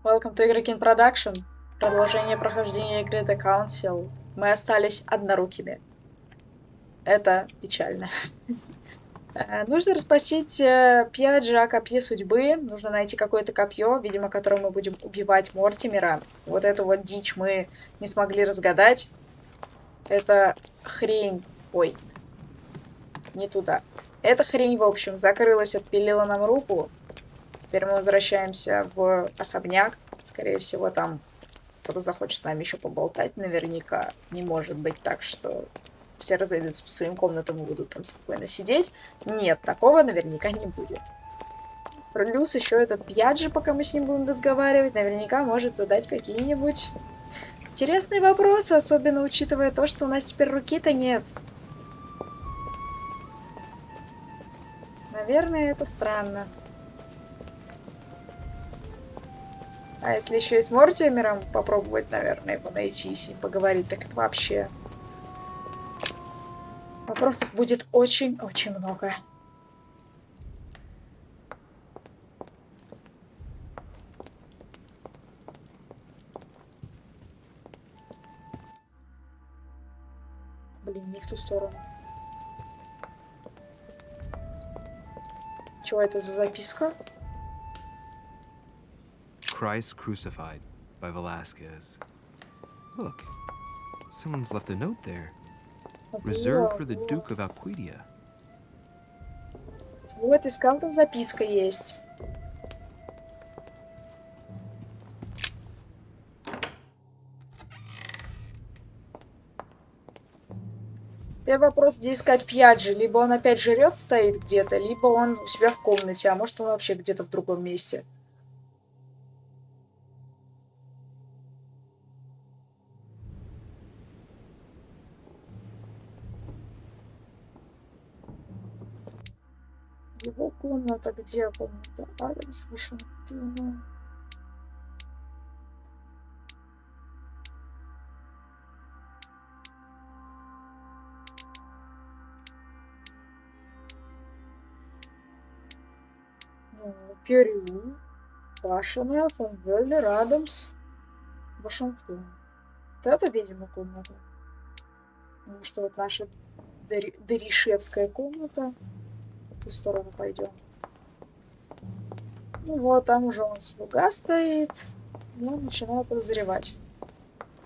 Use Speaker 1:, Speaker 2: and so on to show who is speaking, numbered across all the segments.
Speaker 1: Welcome to Игроkin Production. Продолжение прохождения игры The Council. Мы остались однорукими. Это печально. Нужно распастить Пьяджи о копье судьбы. Нужно найти какое-то копье, видимо, которым мы будем убивать Мортимера. Вот эту вот дичь мы не смогли разгадать. Это хрень... Ой. Не туда. Эта хрень, в общем, закрылась, отпилила нам руку. Теперь мы возвращаемся в особняк. Скорее всего, там кто-то захочет с нами еще поболтать. Наверняка не может быть так, что все разойдутся по своим комнатам и будут там спокойно сидеть. Нет, такого наверняка не будет. Плюс еще этот Пьяджи, пока мы с ним будем разговаривать, наверняка может задать какие-нибудь интересные вопросы, особенно учитывая то, что у нас теперь руки-то нет. Наверное, это странно. А если еще и с Мортимером попробовать, наверное, его найти и поговорить, так это вообще... Вопросов будет очень-очень много. Блин, не в ту сторону. Чего это за записка?
Speaker 2: Christ Crucified by Velasquez. Look, someone's left a note there. Reserved for the Duke of Alquidia.
Speaker 1: Вот, искал, там записка есть. Первый вопрос, где искать Пьяджи. Либо он опять жрет, стоит где-то, либо он у себя в комнате, а может он вообще где-то в другом месте. Его комната, где комната? Адамс, Вашингтона. Перу, Пашина, Фонвеллер, Адамс, Вашингтон. Вот это, видимо, комната. Потому что вот наша Деришевская комната. В ту сторону пойдем. Ну вот, там уже он слуга стоит. Я начинаю подозревать.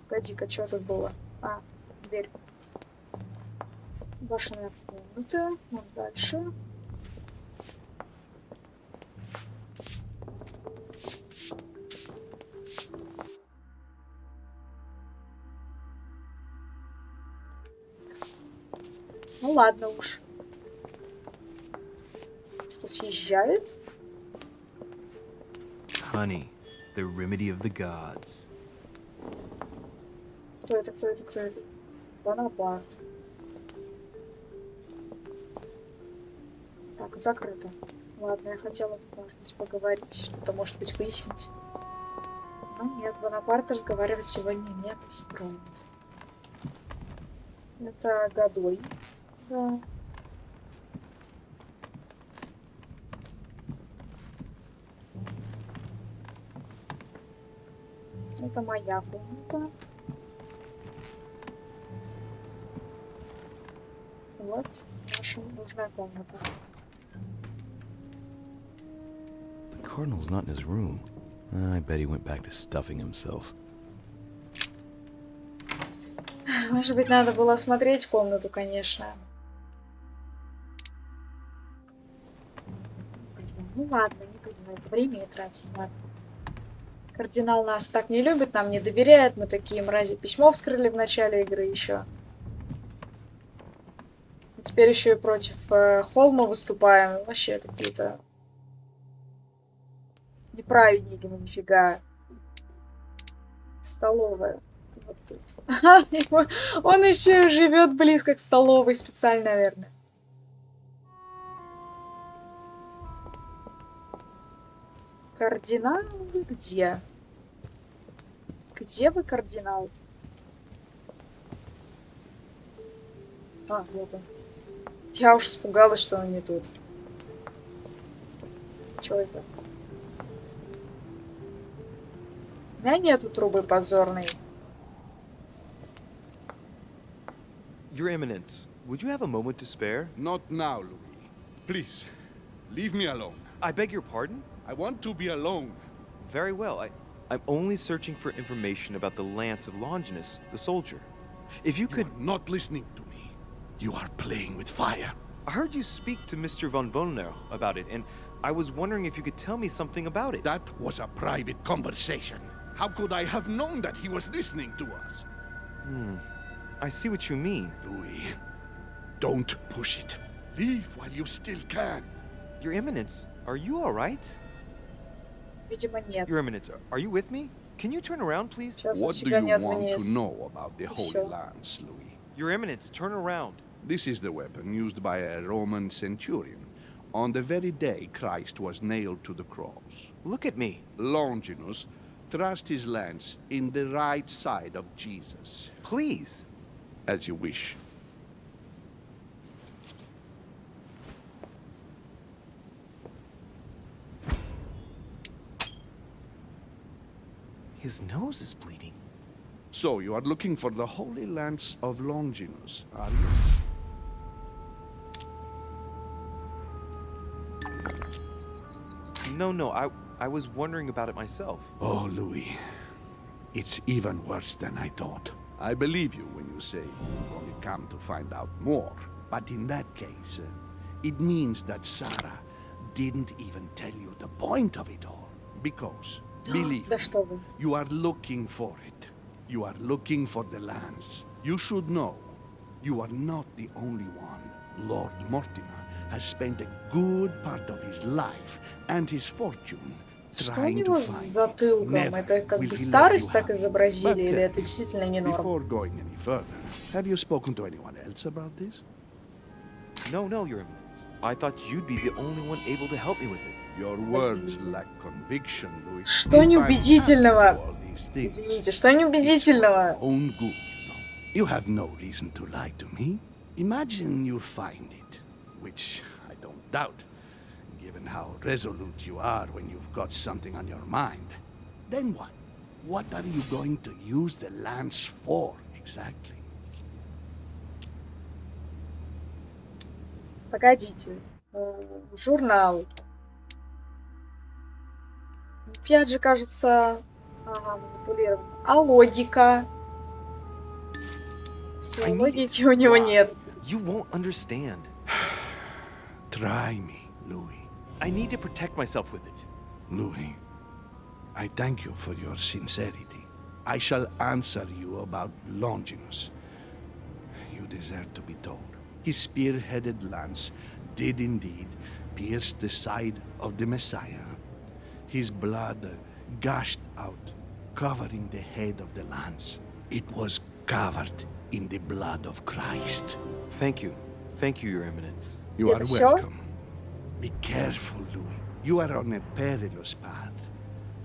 Speaker 1: Погоди-ка, что тут было? А, дверь. Башенная комната. Вот дальше. Ну ладно уж. Кто-то съезжает.
Speaker 2: Honey, the remedy of the gods.
Speaker 1: Кто это, кто это, кто это? Бонапарт. Так, закрыто. Ладно, я хотела, может быть, поговорить, что-то, может быть, выяснить. Но нет, Бонапарт разговаривать сегодня не настроен. Это Годой. Да. Это моя комната. Вот наша нужная комната.
Speaker 3: The cardinal's not in his room. I bet he went back to stuffing himself.
Speaker 1: Может быть, надо было осмотреть комнату, конечно. Ну ладно, не будем на это время тратить, ладно. Кардинал нас так не любит, нам не доверяет. Мы такие мрази, письмо вскрыли в начале игры еще. А теперь еще и против Холма выступаем. Вообще какие-то неправедники мы, нифига. Столовая. Вот тут. Он еще живет близко к столовой специально, наверное. Кардинал вы где? Где вы, кардинал? А, вот он. Я уж испугалась, что он не тут. Что это? меня нету трубы подзорной.
Speaker 2: Your Eminence, would you have a moment to spare?
Speaker 4: Not now, Louis. Please, leave me alone.
Speaker 2: I beg your pardon?
Speaker 4: I want to be alone.
Speaker 2: Very well. I'm only searching for information about the lance of Longinus, the soldier. If you could...
Speaker 4: You are not listening to me. You are playing with fire.
Speaker 2: I heard you speak to Mr. von Wollner about it, and I was wondering if you could tell me something about it.
Speaker 4: That was a private conversation. How could I have known that he was listening to us?
Speaker 2: I see what you mean.
Speaker 4: Louis, don't push it. Leave while you still can.
Speaker 2: Your Eminence, are you all right?
Speaker 1: Видимо, нет.
Speaker 2: Your Eminence, are you with me? Can you turn around, please?
Speaker 1: Сейчас он
Speaker 4: What do
Speaker 1: себя
Speaker 4: you
Speaker 1: нет
Speaker 4: want
Speaker 1: вниз.
Speaker 4: to know about the Holy
Speaker 1: Всё.
Speaker 4: Lance, Louis?
Speaker 2: Your Eminence, turn around.
Speaker 4: This is the weapon used by a Roman centurion on the very day Christ was nailed to the cross.
Speaker 2: Look at me.
Speaker 4: Longinus thrust his lance in the right side of Jesus.
Speaker 2: Please.
Speaker 4: As you wish.
Speaker 2: His nose is bleeding.
Speaker 4: So you are looking for the Holy Lance of Longinus, are you?
Speaker 2: No, I was wondering about it myself.
Speaker 4: Oh, Louis. It's even worse than I thought. I believe you when you say you've only come to find out more. But in that case, it means that Sarah didn't even tell you the point of it all. Because, believe
Speaker 1: Да
Speaker 4: me,
Speaker 1: что вы.
Speaker 4: you are looking for it. You are looking for the lance. You should know, you are not the only one. Lord Mortimer has spent a good part of his life and his fortune
Speaker 1: Что у
Speaker 4: trying to
Speaker 1: него
Speaker 4: find
Speaker 1: с
Speaker 4: it.
Speaker 1: затылком?
Speaker 4: Never
Speaker 1: Это как
Speaker 4: will
Speaker 1: бы
Speaker 4: he let
Speaker 1: старость
Speaker 4: you
Speaker 1: так
Speaker 4: have it.
Speaker 1: изобразили,
Speaker 4: But
Speaker 1: или
Speaker 4: tell
Speaker 1: это
Speaker 4: me,
Speaker 1: действительно не норм?
Speaker 4: before going any further, have you spoken to anyone else about this?
Speaker 2: No, Your Eminence. I thought you'd be the only one able to help me with it.
Speaker 4: Your words lack conviction, Louis.
Speaker 1: Что
Speaker 4: If I'm
Speaker 1: неубедительного?
Speaker 4: happy to do all these things,
Speaker 1: Извините, что
Speaker 4: it's for
Speaker 1: неубедительного?
Speaker 4: your own good, you know. You have no reason to lie to me. Imagine you find it, which I don't doubt, given how resolute you are when you've got something on your mind. Then what? What are you going to use the lance for, exactly?
Speaker 1: Погодите. Журнал. Опять же, кажется... Ага, манипулирован. А логика? Все,
Speaker 2: I need
Speaker 1: логики у него
Speaker 4: Wow.
Speaker 1: нет.
Speaker 2: You won't understand.
Speaker 4: Try me, Louis.
Speaker 2: I need to protect myself with it.
Speaker 4: Louis, I thank you for your sincerity. I shall answer you about Longinus. You deserve to be told. His spear-headed lance did indeed pierce the side of the Messiah. His blood gushed out, covering the head of the lance. It was covered in the blood of Christ.
Speaker 2: Thank you, Your Eminence.
Speaker 4: You
Speaker 1: Это
Speaker 4: are
Speaker 1: всё?
Speaker 4: welcome. Be careful, Louis. You are on a perilous path.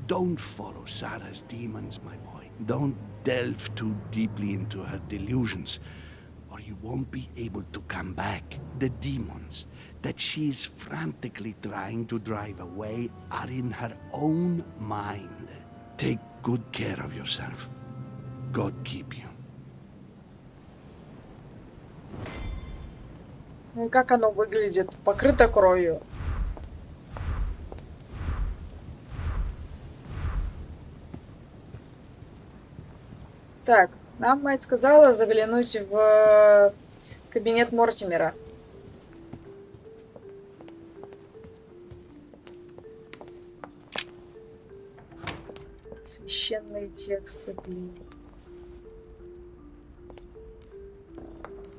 Speaker 4: Don't follow Sarah's demons, my boy. Don't delve too deeply into her delusions, or you won't be able to come back. The demons that she is frantically trying to drive away are in her own mind. Take good care of yourself. God keep you.
Speaker 1: Ну и как оно выглядит? Покрыто кровью. Так, нам мать сказала заглянуть в кабинет Мортимера. Священные тексты, блин.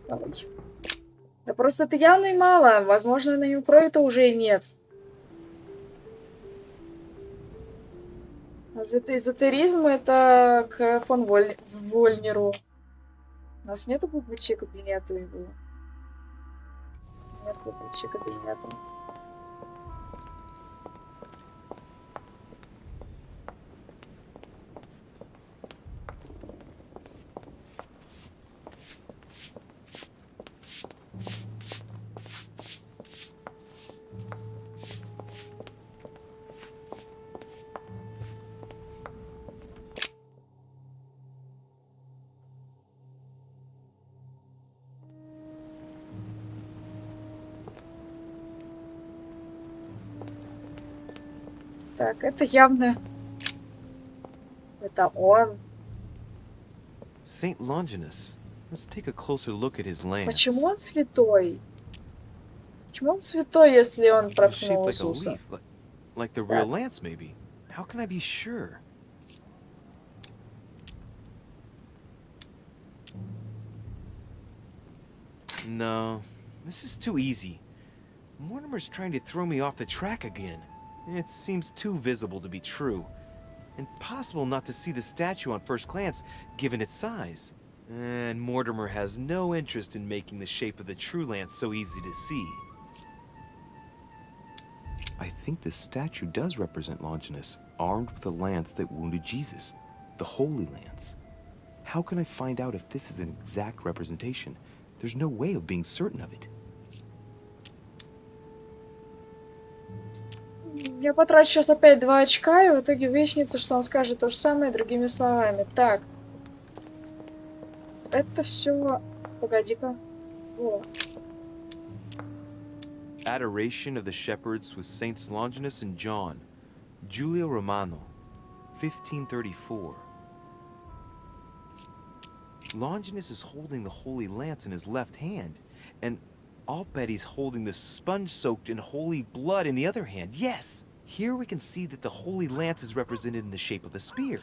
Speaker 1: Давай. Да просто это явно и мало. Возможно, на нем крови-то уже и нет. Эзотеризм это к фон Вольнеру. У нас нету публичи кабинета его. Нет публичи кабинета. Так, это явно... Это он.
Speaker 2: Saint Longinus. Let's take a closer look at his lance.
Speaker 1: Почему он святой? Почему он святой, если он
Speaker 2: It's
Speaker 1: проткнул
Speaker 2: shaped like a
Speaker 1: Иисуса?
Speaker 2: leaf, like the
Speaker 1: Так.
Speaker 2: real lance, maybe. How can I be sure? No, this is too easy. Mortimer's trying to throw me off the track again. It seems too visible to be true. Impossible not to see the statue on first glance, given its size. And Mortimer has no interest in making the shape of the true lance so easy to see.
Speaker 3: I think this statue does represent Longinus, armed with a lance that wounded Jesus, the Holy Lance. How can I find out if this is an exact representation? There's no way of being certain of it.
Speaker 1: Я потрачу сейчас опять 2 очка, и в итоге выяснится, что он скажет то же самое другими словами. Так. Это все... Погоди-ка. О.
Speaker 2: Adoration of the Shepherds with Saints Longinus and John. Giulio Romano, 1534. Longinus is holding the Holy Lance in his left hand, and I'll bet he's holding the sponge soaked in holy blood in the other hand. Yes! Here we can see that the Holy Lance is represented in the shape of a spear.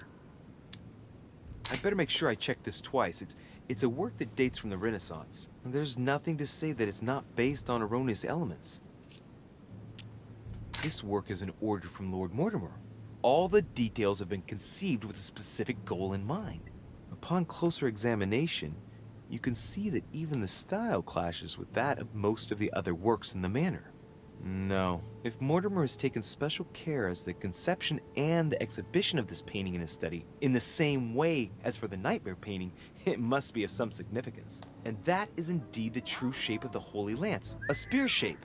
Speaker 2: I'd better make sure I check this twice. It's a work that dates from the Renaissance. And there's nothing to say that it's not based on erroneous elements. This work is an order from Lord Mortimer. All the details have been conceived with a specific goal in mind. Upon closer examination, you can see that even the style clashes with that of most of the other works in the manor. No, if Mortimer has taken special care as the conception and the exhibition of this painting in his study, in the same way as for the nightmare painting, it must be of some significance. And that is indeed the true shape of the Holy Lance, a spear shape.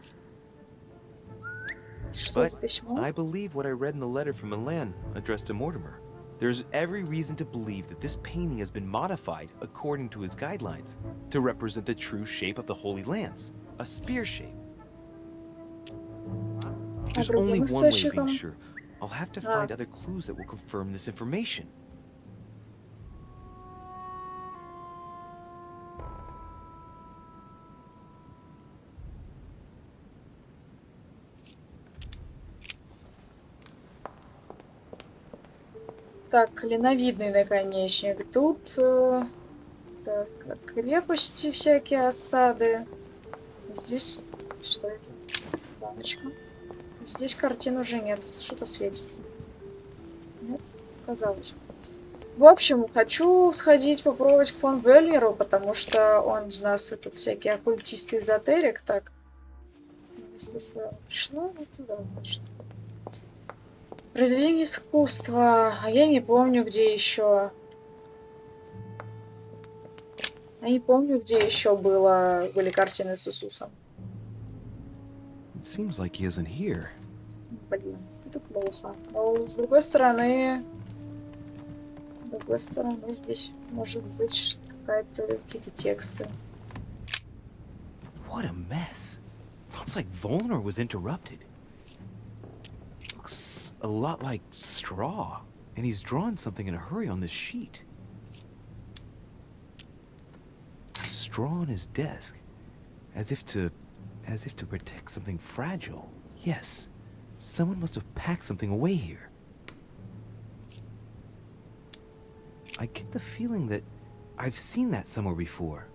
Speaker 2: But I believe what I read in the letter from Milan addressed to Mortimer. There's every reason to believe that this painting has been modified according to his guidelines to represent the true shape of the Holy Lance, a spear shape. There's only one way of being sure. I'll have to find other clues that will confirm this information.
Speaker 1: Так, клиновидный наконечник. Тут так, крепости всякие, осады. Здесь что это? Баночка. Здесь картин уже нет. Тут что-то светится. Нет? Казалось. В общем, хочу сходить попробовать к фон Вельнеру, потому что он у нас этот всякий оккультист и эзотерик. Так. Если пришла, вот туда, значит. Произведение искусства. А я не помню, где еще. Я не помню, где еще были картины с Иисусом.
Speaker 3: It seems like he isn't here.
Speaker 1: Блин, это плохо. Но с другой стороны, здесь может быть какие-то тексты.
Speaker 2: What a mess. Looks like Volner was interrupted. Looks a lot like straw. And he's drawn something in a hurry on this sheet. Straw on his desk. As if to protect something fragile. Yes. Someone must have packed something away here. I get the feeling that I've seen that somewhere before.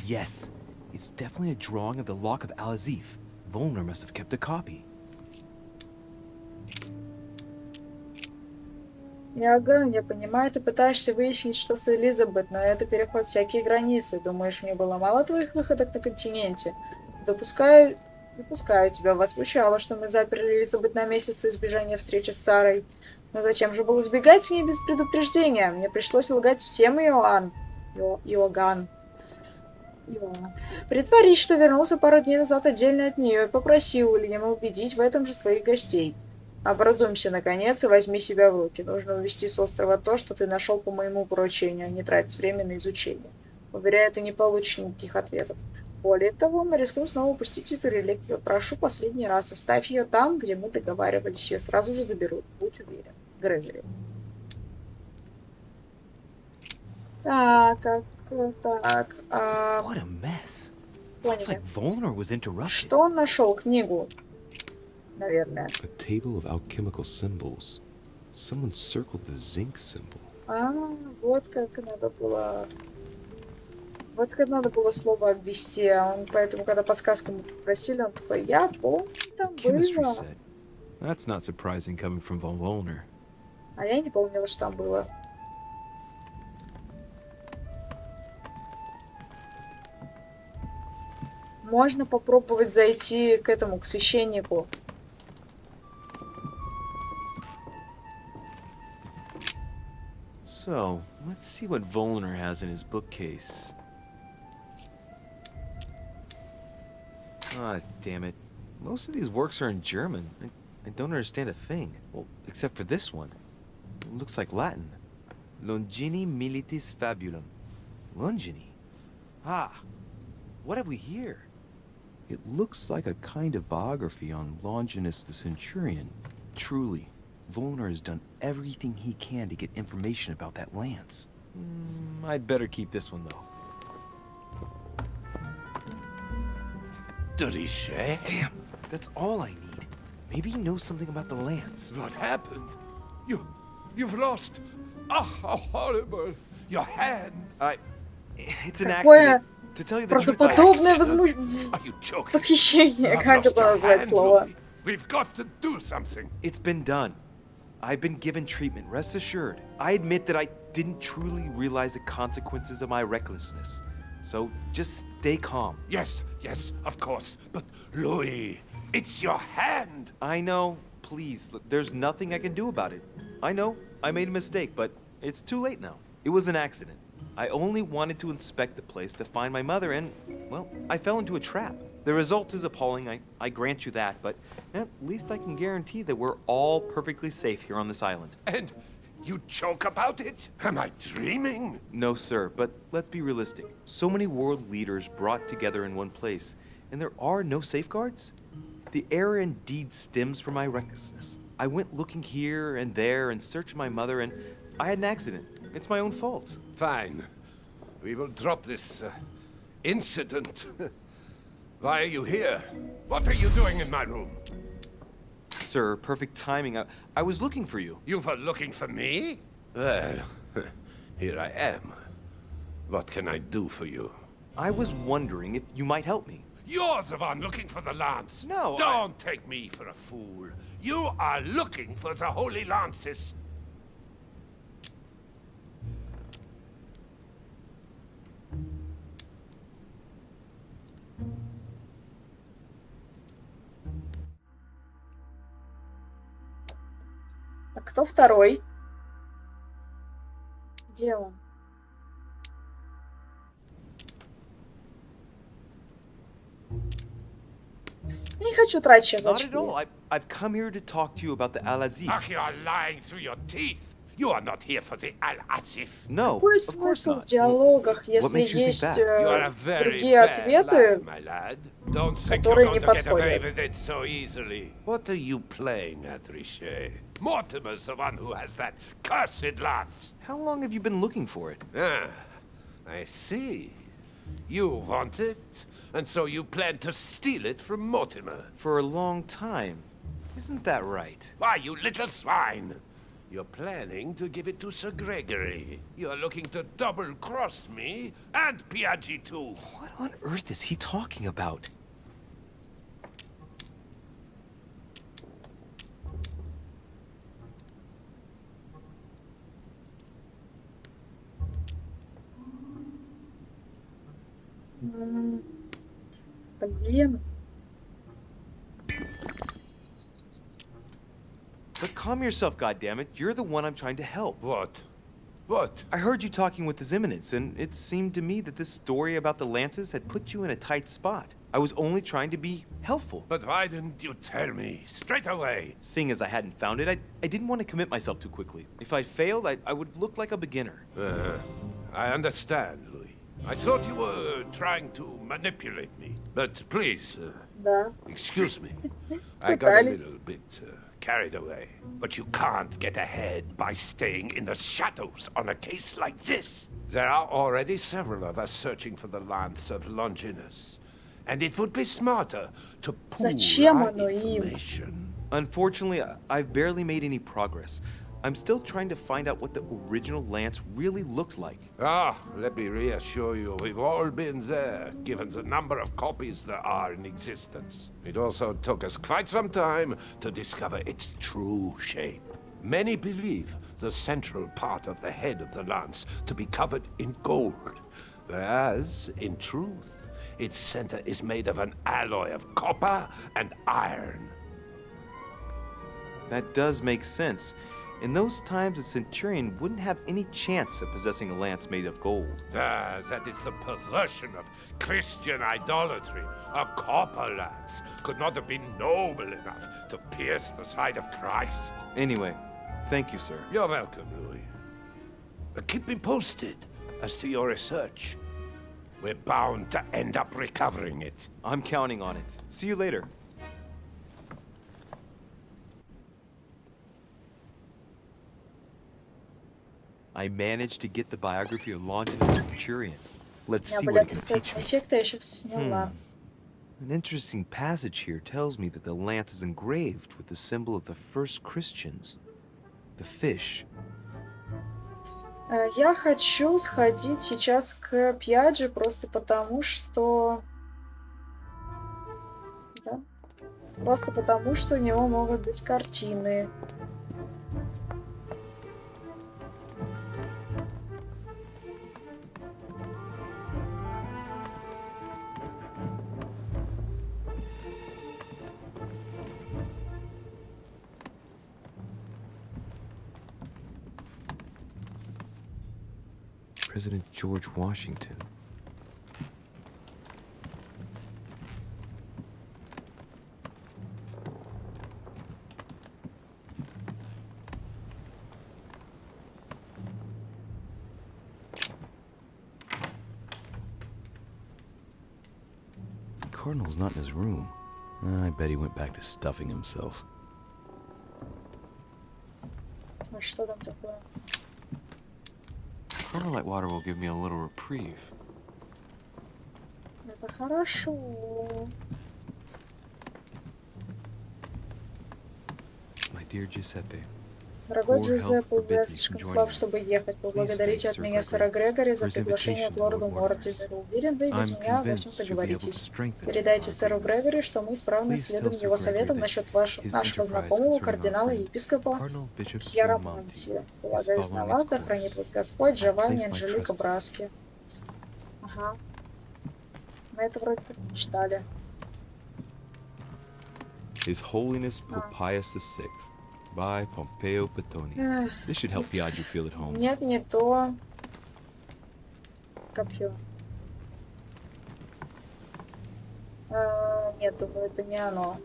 Speaker 2: Yes, it's definitely a drawing of the lock of Al-Azif. Volner must have kept a copy.
Speaker 1: Иоганн, я понимаю, ты пытаешься выяснить, что с Элизабет, но это переходит всякие границы. Думаешь, мне было мало твоих выходок на континенте? Допускаю тебя. Вас смущало, что мы заперли Элизабет на месяц в избежание встречи с Сарой. Но зачем же было сбегать с ней без предупреждения? Мне пришлось лгать всем, Иоганн. Притворись, что вернулся пару дней назад отдельно от нее и попросил Уильяма убедить в этом же своих гостей. Образумься, наконец, и возьми себя в руки. Нужно увезти с острова то, что ты нашел по моему поручению, а не тратить время на изучение. Уверяю, ты не получишь никаких ответов. Более того, мы рискуем снова упустить эту реликвию. Прошу последний раз, оставь ее там, где мы договаривались. Ее сразу же заберут. Будь уверен. Грегори. Так, так.
Speaker 2: What a mess. Looks
Speaker 1: Поняли.
Speaker 2: like Volner was interrupted.
Speaker 1: Что он нашел? Книгу. Наверное.
Speaker 3: A table of alchemical symbols. Someone circled the zinc symbol.
Speaker 1: Вот как надо было. Вот как надо было слово обвести. А он поэтому, когда подсказку мы попросили, он такой, я помню, там
Speaker 2: Chemistry
Speaker 1: было.
Speaker 2: set. That's not surprising coming from von Volner.
Speaker 1: А я не помнила, что там было. Можно попробовать зайти к этому, к священнику.
Speaker 2: So, let's see what Volner has in his bookcase. Ah, damn it. Most of these works are in German. I don't understand a thing. Well, except for this one. It looks like Latin. Longini militis fabulum. Longini? Ah, what have we here?
Speaker 3: It looks like a kind of biography on Longinus the Centurion. Truly, Volner has done everything he can to get information about that lance.
Speaker 2: I'd better keep this one, though.
Speaker 4: Did he say?
Speaker 3: Damn, that's all I need. Maybe he knows something about the lance.
Speaker 4: What happened? You've lost. Oh, how horrible! Your hand.
Speaker 2: It's an
Speaker 1: Какое
Speaker 2: accident. To tell you the truth,
Speaker 1: правдоподобное
Speaker 4: Are you joking?
Speaker 1: восхищение,
Speaker 4: I've
Speaker 1: как
Speaker 4: lost
Speaker 1: это
Speaker 4: your
Speaker 1: назвать
Speaker 4: hand,
Speaker 1: слово.
Speaker 4: Louis. We've got to do something.
Speaker 2: It's been done. I've been given treatment, rest assured. I admit that I didn't truly realize the consequences of my recklessness. So just stay calm.
Speaker 4: Yes, of course. But Louis, it's your hand.
Speaker 2: I know, please, there's nothing I can do about it. I know, I made a mistake, but it's too late now. It was an accident. I only wanted to inspect the place to find my mother and, well, I fell into a trap. The result is appalling, I grant you that, but at least I can guarantee that we're all perfectly safe here on this island.
Speaker 4: And you joke about it? Am I dreaming?
Speaker 2: No, sir, but let's be realistic. So many world leaders brought together in one place, and there are no safeguards? The error indeed stems from my recklessness. I went looking here and there in search of my mother, and I had an accident. It's my own fault.
Speaker 4: Fine. We will drop this incident. Why are you here? What are you doing in my room?
Speaker 2: Sir, perfect timing. I was looking for you.
Speaker 4: You were looking for me? Well, here I am. What can I do for you?
Speaker 2: I was wondering if you might help me.
Speaker 4: You're the one looking for the lance.
Speaker 2: No,
Speaker 4: Don't take me for a fool. You are looking for the holy lances.
Speaker 1: А кто второй? Где он? Я не хочу тратить сейчас
Speaker 2: Not
Speaker 1: очки.
Speaker 2: at all. I've come here to talk to you about the Al-Azif.
Speaker 4: Ach, you are lying through your teeth. You are not here for the Al-Asif.
Speaker 2: No,
Speaker 1: Какой
Speaker 2: of course
Speaker 1: смысл в
Speaker 2: not.
Speaker 1: диалогах, если
Speaker 2: makes you think
Speaker 1: есть
Speaker 2: that?
Speaker 4: You are a very
Speaker 1: другие
Speaker 4: bad
Speaker 1: ответы?
Speaker 4: lad, my lad. Don't think
Speaker 1: которые
Speaker 4: you're
Speaker 1: не
Speaker 4: going to get away
Speaker 1: подходят.
Speaker 4: with it so easily. What are you playing at, Richet? Mortimer's the one who has that cursed lance.
Speaker 2: How long have you been looking for it?
Speaker 4: Ah, I see. You want it, and so you plan to steal it from Mortimer.
Speaker 2: For a long time. Isn't that right?
Speaker 4: Why, you little swine! You're planning to give it to Sir Gregory. You're looking to double-cross me and Piaggi too.
Speaker 2: What on earth is he talking about?
Speaker 1: Блин.
Speaker 2: But calm yourself, goddammit. You're the one I'm trying to help.
Speaker 4: What? What?
Speaker 2: I heard you talking with His Eminence, and it seemed to me that this story about the lances had put you in a tight spot. I was only trying to be helpful.
Speaker 4: But why didn't you tell me straight away?
Speaker 2: Seeing as I hadn't found it, I didn't want to commit myself too quickly. If I failed, I would look like a beginner.
Speaker 4: I understand, Louis. I thought you were trying to manipulate me. But please,
Speaker 1: Да.
Speaker 4: excuse me. I got a
Speaker 1: Пытались.
Speaker 4: little bit carried away. But you can't get ahead by staying in the shadows on a case like this. There are already several of us searching for the lance of Longinus. And it would be smarter to pool
Speaker 1: Зачем
Speaker 4: our
Speaker 1: оно им?
Speaker 4: information.
Speaker 2: Unfortunately, I've barely made any progress. I'm still trying to find out what the original lance really looked like.
Speaker 4: Ah, let me reassure you, we've all been there, given the number of copies there are in existence. It also took us quite some time to discover its true shape. Many believe the central part of the head of the lance to be covered in gold, whereas, in truth, its center is made of an alloy of copper and iron.
Speaker 2: That does make sense. In those times, a centurion wouldn't have any chance of possessing a lance made of gold.
Speaker 4: Ah, that is the perversion of Christian idolatry. A copper lance could not have been noble enough to pierce the side of Christ.
Speaker 2: Anyway, thank you, sir.
Speaker 4: You're welcome, Louis. Keep me posted as to your research. We're bound to end up recovering it.
Speaker 2: I'm counting on it. See you later. I managed to get the biography of Longinus the Centurion. Let's
Speaker 1: У меня
Speaker 2: see
Speaker 1: были
Speaker 2: what it can teach
Speaker 1: отрицательные
Speaker 2: me.
Speaker 1: эффекты, я сейчас сняла.
Speaker 2: An interesting passage here tells me that the lance is engraved with the symbol of the first Christians, the fish.
Speaker 1: Я хочу сходить сейчас к Пьяджи просто потому, что... Да? Просто потому, что у него могут быть картины.
Speaker 3: President George Washington. The Cardinal's not in his room. I bet he went back to stuffing himself.
Speaker 1: А что там такое?
Speaker 2: Candlelight water will give me a little reprieve.
Speaker 1: Это хорошо.
Speaker 3: My dear Giuseppe,
Speaker 1: Дорогой
Speaker 3: Poor
Speaker 1: Джузеппе,
Speaker 3: health
Speaker 1: я
Speaker 3: forbids me
Speaker 1: слишком
Speaker 3: from
Speaker 1: слаб,
Speaker 3: joining you.
Speaker 1: чтобы ехать. Поблагодарите
Speaker 3: thank
Speaker 1: от
Speaker 3: Sir
Speaker 1: меня
Speaker 3: Gregory
Speaker 1: сэра Грегори за
Speaker 3: for his
Speaker 1: приглашение
Speaker 3: invitation
Speaker 1: к
Speaker 3: to
Speaker 1: лорду
Speaker 3: Lord
Speaker 1: Мортимеру. Уверен, вы без
Speaker 3: I'm
Speaker 1: меня обо всем
Speaker 3: convinced you'll be able to
Speaker 1: договоритесь.
Speaker 3: strengthen
Speaker 1: Передайте
Speaker 3: our
Speaker 1: сэру
Speaker 3: agreements.
Speaker 1: Грегори, что мы исправно
Speaker 3: Please
Speaker 1: следуем
Speaker 3: tell Sir
Speaker 1: его
Speaker 3: Gregory
Speaker 1: советам
Speaker 3: that
Speaker 1: насчет
Speaker 3: his
Speaker 1: нашего
Speaker 3: enterprise
Speaker 1: знакомого
Speaker 3: concerning our
Speaker 1: кардинала
Speaker 3: friend,
Speaker 1: епископа
Speaker 3: Cardinal Bishop
Speaker 1: Хьяромантия.
Speaker 3: Chiaramonti, is
Speaker 1: Полагаюсь на
Speaker 3: following
Speaker 1: вас,
Speaker 3: its
Speaker 1: да хранит
Speaker 3: course.
Speaker 1: вас Господь,
Speaker 3: I
Speaker 1: Джованни,
Speaker 3: place my
Speaker 1: Анжелика,
Speaker 3: trust in
Speaker 1: Браски. Ага. Мы это вроде как читали.
Speaker 3: His Holiness Pope
Speaker 1: Ah.
Speaker 3: Pius VI by Pompeo Petoni.
Speaker 1: Эх,
Speaker 3: This should help Piaggio feel at home.
Speaker 1: Нет, не то. Копье. Нет, думаю, это не оно.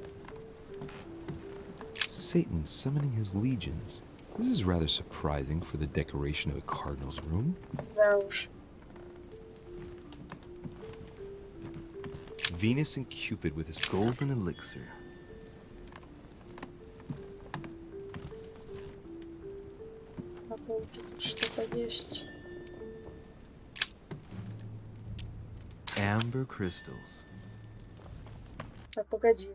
Speaker 3: Satan summoning his legions. This is rather surprising for the decoration of a cardinal's room.
Speaker 1: Да уж.
Speaker 3: Venus and Cupid with his golden elixir.
Speaker 1: На полке тут что-то есть.
Speaker 3: Amber crystals.
Speaker 1: Так, погоди.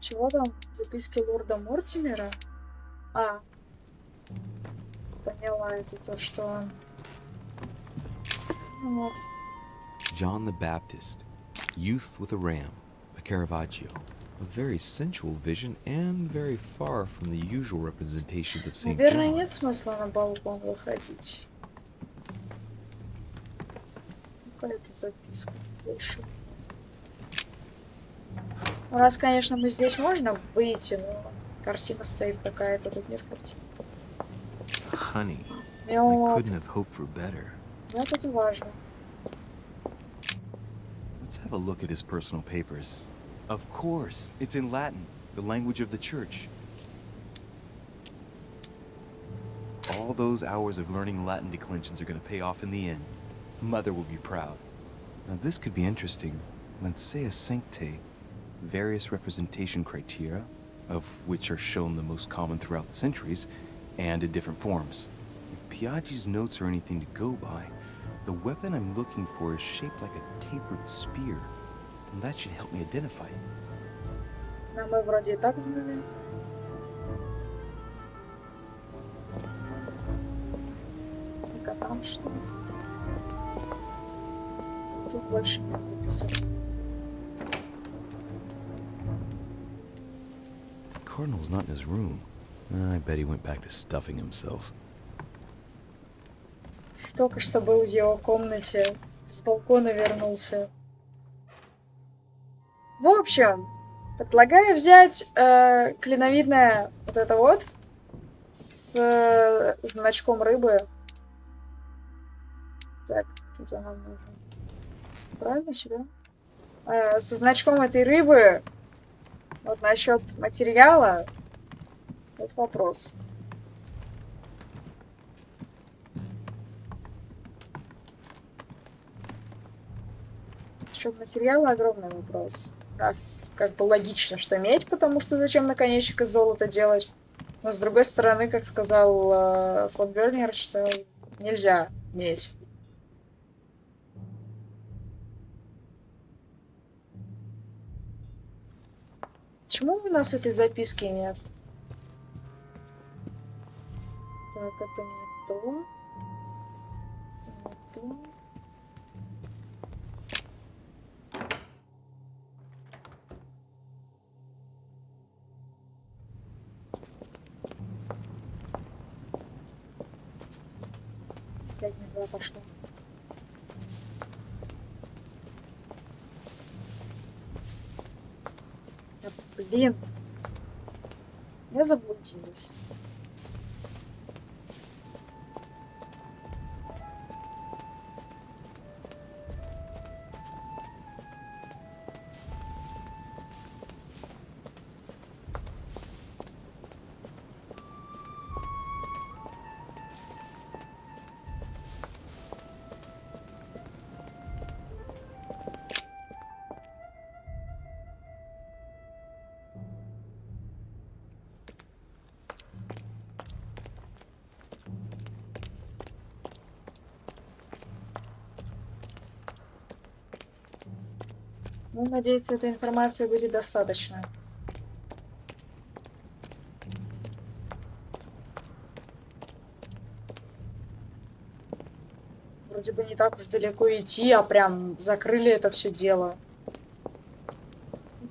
Speaker 1: Чего там? Записки лорда Мортимера? А. Поняла, это то, что он... Ну вот.
Speaker 3: John the Baptist. Youth with a ram. By Caravaggio. A very sensual vision and very far from the usual representations of St.
Speaker 1: Наверное,
Speaker 3: John.
Speaker 1: нет смысла на балкон выходить. Какая-то записка тут больше нет. У нас, конечно, мы здесь можно выйти, но картина стоит какая-то, тут нет картины.
Speaker 3: Honey, I
Speaker 1: Вот.
Speaker 3: couldn't have hoped for better.
Speaker 1: Вот это важно.
Speaker 3: Let's have a look at his personal papers.
Speaker 2: Of course, it's in Latin, the language of the church. All those hours of learning Latin declensions are going to pay off in the end. Mother will be proud.
Speaker 3: Now this could be interesting. Let's say a sancte, various representation criteria, of which are shown the most common throughout the centuries, and in different forms. If Piaggi's notes are anything to go by, the weapon I'm looking for is shaped like a tapered spear, and that should help me identify it.
Speaker 1: Но мы вроде и так знали. Так, а там что? Тут больше нет записок.
Speaker 3: The Cardinal's not in his room. I bet he went back to stuffing himself.
Speaker 1: Только что был в его комнате. С балкона вернулся. В общем, предлагаю взять клиновидное вот это вот с значком рыбы. Так, что нам нужно? Правильно сюда? Со значком этой рыбы. Вот насчет материала. Вот вопрос. Насчет материала огромный вопрос. Раз как бы логично, что медь, потому что зачем наконечник из золота делать? Но с другой стороны, как сказал фон Бёрнер, что нельзя медь. Почему у нас этой записки нет? Так, это не то. Это не то. Опять не туда пошло. Да, блин. Я заблудилась. Ну, надеюсь, этой информации будет достаточно. Вроде бы не так уж далеко идти, а прям закрыли это все дело.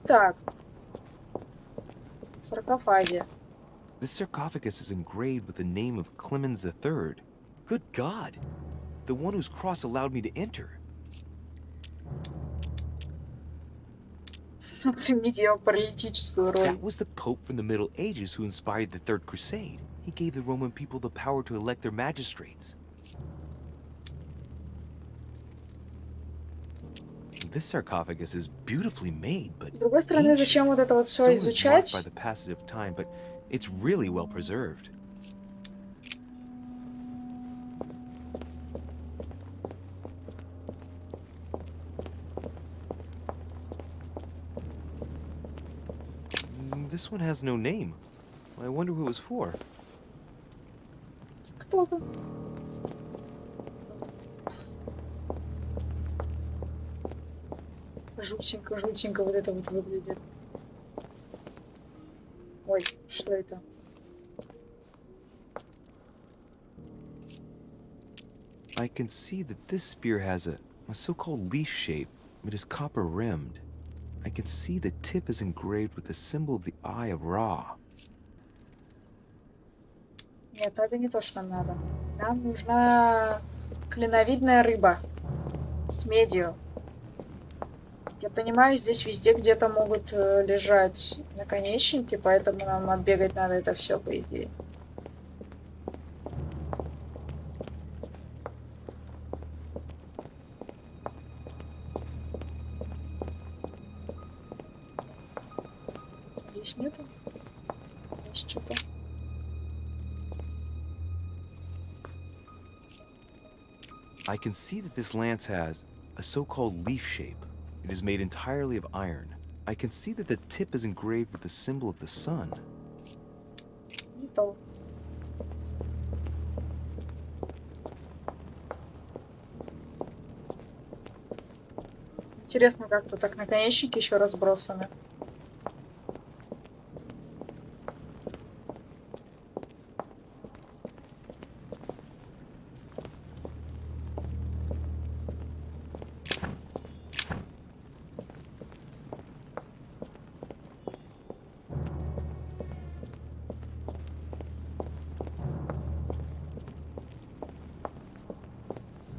Speaker 1: Итак. Саркофаги.
Speaker 2: This sarcophagus is engraved with the name of Clemens III. Good God! The one whose cross allowed me to enter.
Speaker 1: Оцените его паралитическую роль.
Speaker 2: That was the Pope from the Middle Ages who inspired the Third Crusade. He gave the Roman people the power to elect their magistrates. This sarcophagus is beautifully made, but
Speaker 1: С другой стороны, зачем вот это вот все
Speaker 2: Stone is marked
Speaker 1: изучать?
Speaker 2: by the passage of time, but it's really well preserved. This one has no name. I wonder who it was for.
Speaker 1: Кто-то. Жутенько, жутенько вот это вот выглядит. Ой, что это?
Speaker 2: I can see that this spear has a so-called leaf shape. It is copper rimmed. I can see the tip is engraved with the symbol of the Eye of Ra.
Speaker 1: Нет, это не то, что нам надо. Нам нужна клиновидная рыба с медью. Я понимаю, здесь везде где-то могут лежать наконечники, поэтому нам отбегать надо это все, по идее. Здесь нету? Здесь что-то.
Speaker 2: I can see that this lance has a so-called leaf shape. It is made entirely of iron. I can see that the tip is engraved with the symbol of the sun.
Speaker 1: Не то. Интересно, как тут так наконечники еще разбросаны.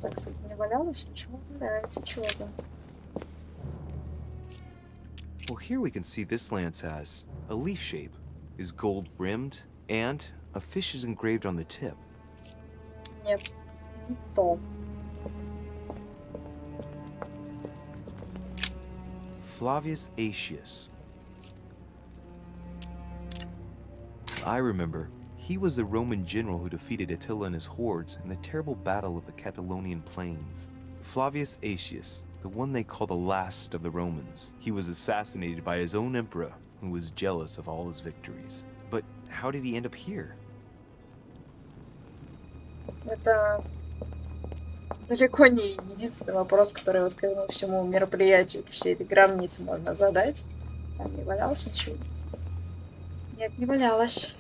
Speaker 1: Так, тут не валялось ничего, валяется чего-то.
Speaker 2: Well, here we can see this lance has a leaf shape, is gold rimmed, and a fish is engraved on the tip.
Speaker 1: Нет, не то.
Speaker 2: Flavius Aetius. I remember. He was the Roman general who defeated Attila and his hordes in the terrible battle of the Catalonian plains. Flavius Aetius, the one they call the last of the Romans. He was assassinated by his own emperor, who was jealous of all his victories. But how did he end up here?
Speaker 1: Это далеко не единственный вопрос, который вот к этому всему мероприятию, к всей этой гробнице можно задать. Там не валялось ничего? Нет, не валялось.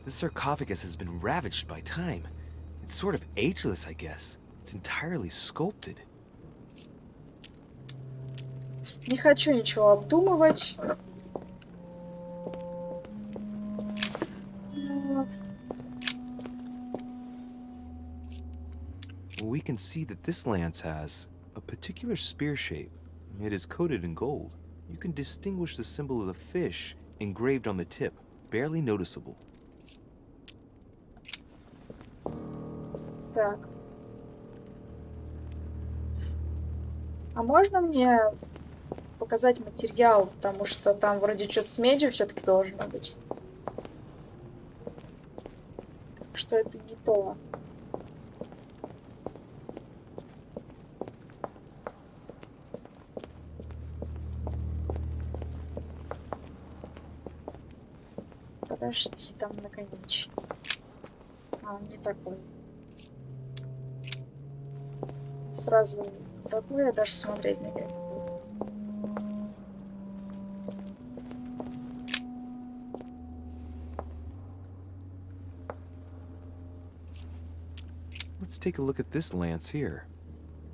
Speaker 2: The sarcophagus has been ravaged by time. It's sort of ageless, I guess. It's entirely sculpted.
Speaker 1: Не хочу ничего обдумывать. Вот.
Speaker 2: We can see that this lance has a particular spear shape. It is coated in gold. You can distinguish the symbol of the fish engraved on the tip, barely noticeable.
Speaker 1: Так. А можно мне показать материал, потому что там вроде что-то с медью все-таки должно быть. Так что это не то. Подожди, там наконечник. А, он не такой. Сразу такой, я даже смотреть на него.
Speaker 2: Let's take a look at this lance here.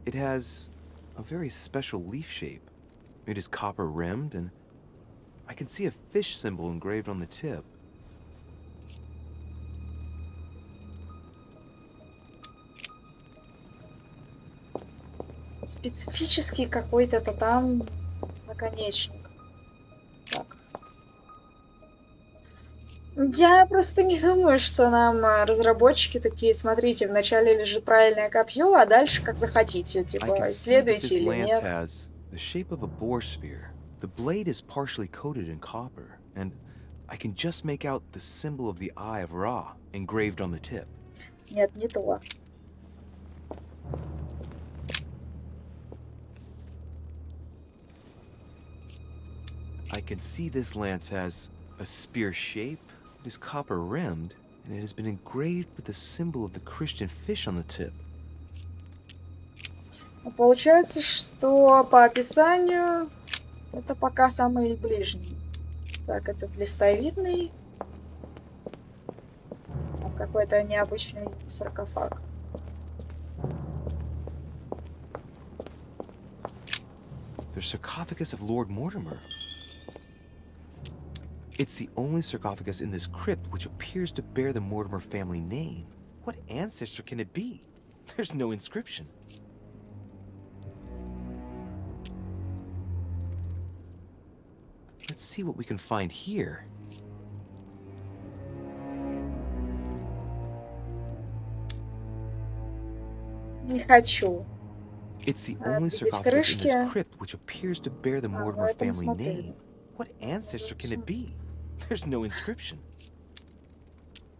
Speaker 2: It has a very special leaf shape. It is copper rimmed, and I can see a fish symbol engraved on the tip.
Speaker 1: Специфический какой-то там наконечник. Так. Я просто не думаю, что нам разработчики такие, смотрите, вначале лежит правильное копье, а дальше как захотите, типа, исследуйте или нет.
Speaker 2: The shape of a boar spear. The blade is partially coated in copper, and I can just make out the symbol of the Eye of Ra engraved on the tip.
Speaker 1: Нет, не то.
Speaker 2: I can see this lance has a spear shape, it is copper rimmed, and it has been engraved with the symbol of the Christian fish on the tip.
Speaker 1: Получается, что по описанию это пока самый ближний. Так, этот листовидный. Какой-то необычный саркофаг.
Speaker 2: The sarcophagus of Lord Mortimer. It's the only sarcophagus in this crypt which appears to bear the Mortimer family name. What ancestor can it be? There's no inscription. Let's see what we can find here.
Speaker 1: Не хочу.
Speaker 2: It's the only sarcophagus in this crypt which appears to bear the Mortimer family name. What ancestor can it be? There's no inscription.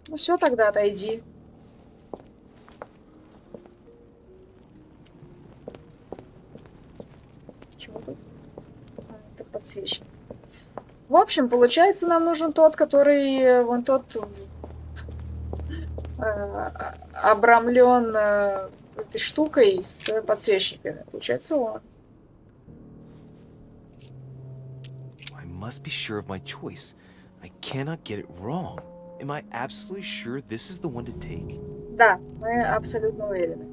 Speaker 1: Ну все, тогда отойди. подсвечник. В общем, получается, нам нужен тот, который вон тот обрамлен этой штукой с подсвечниками. Получается он.
Speaker 2: I must be sure of my choice. I cannot get it wrong. Am I absolutely sure this is the one to take?
Speaker 1: Да, мы абсолютно уверены.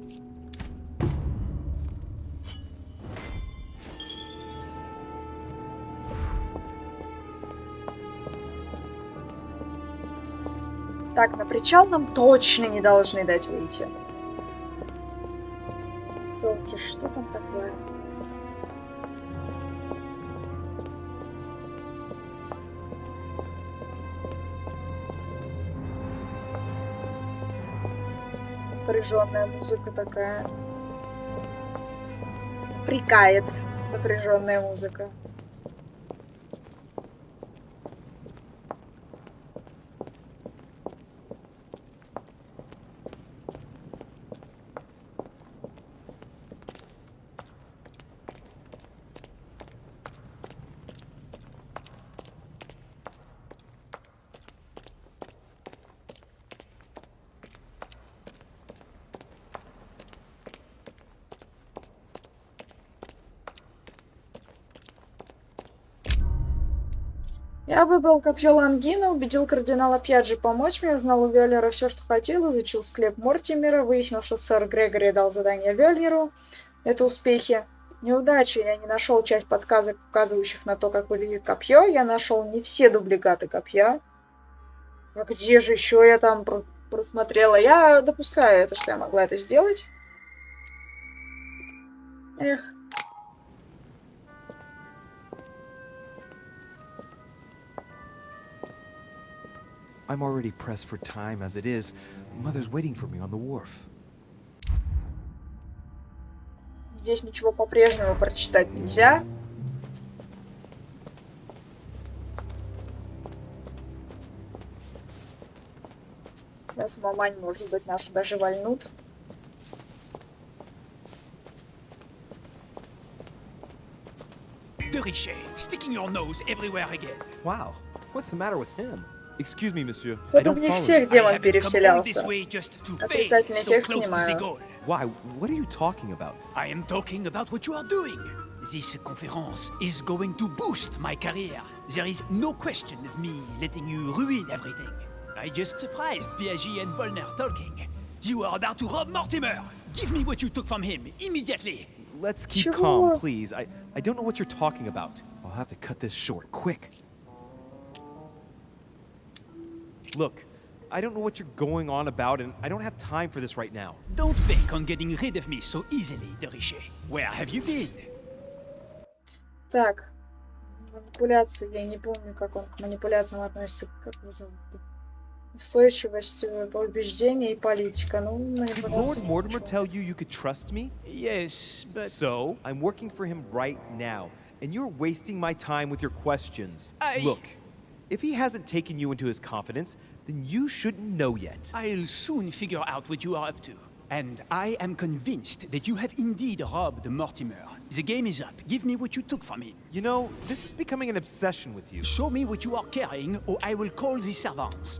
Speaker 1: Так, на причал нам точно не должны дать выйти. Ёлки, что там такое? Напряженная музыка такая. Прикает напряженная музыка. Я выбрал копье Лангина, убедил кардинала Пьяджи помочь мне, узнал у Вёльнира все, что хотел, изучил склеп Мортимера, выяснил, что сэр Грегори дал задание Вёльниру. Это успехи. Неудачи. Я не нашел часть подсказок, указывающих на то, как выглядит копье. Я нашел не все дубликаты копья. А где же еще я там просмотрела? Я допускаю это, что я могла это сделать. Эх.
Speaker 2: I'm already pressed for time as it is. Mother's waiting for me on the wharf.
Speaker 1: Здесь ничего по-прежнему прочитать нельзя. Сейчас мамань, может быть, нашу даже вольнут.
Speaker 5: De Richet, sticking your nose everywhere again.
Speaker 2: Wow, what's the matter with him? Excuse me, monsieur. I
Speaker 1: Походу,
Speaker 2: don't
Speaker 1: в них
Speaker 2: follow
Speaker 1: всех
Speaker 2: you.
Speaker 1: демон перевселялся.
Speaker 5: Отрицательный
Speaker 1: Отрицательный эффект снимаю.
Speaker 2: Why? What are you talking about?
Speaker 5: I am talking about what you are doing. This conference is going to boost my career. There is no question of me letting you ruin everything. I just surprised Piaget and Volner talking. You are about to rob Mortimer. Give me what you took from him immediately.
Speaker 2: Let's keep
Speaker 1: Чего?
Speaker 2: calm, please. I don't know what you're talking about. I'll have to cut this short, quick. Look, I don't know what you're going on about, and I don't have time for this right now.
Speaker 5: Don't bank on getting rid of me so easily, De Richet. Where have you been?
Speaker 1: Так. Манипуляции. Я не помню, как он к манипуляциям относится. Как его зовут? Устойчивость, убеждения и политика. Ну,
Speaker 2: Did
Speaker 1: манипуляции.
Speaker 2: Lord Mortimer tell you you could trust me?
Speaker 5: Yes, but...
Speaker 2: So, I'm working for him right now, and you're wasting my time with your questions. Look, if he hasn't taken you into his confidence, then you shouldn't know yet.
Speaker 5: I'll soon figure out what you are up to. And I am convinced that you have indeed robbed Mortimer. The game is up. Give me what you took from him.
Speaker 2: You know, this is becoming an obsession with you.
Speaker 5: Show me what you are carrying, or I will call the servants.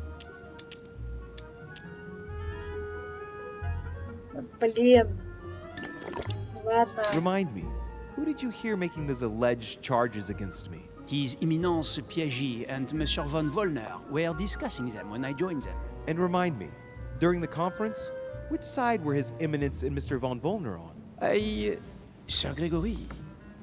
Speaker 1: Блин. Ладно.
Speaker 2: Remind me, who did you hear making those alleged charges against me?
Speaker 5: His Eminence Piaget and Monsieur von Wollner were discussing them when I joined them.
Speaker 2: And remind me, during the conference, which side were His Eminence and Mr. von Wollner on?
Speaker 5: Sir Gregory.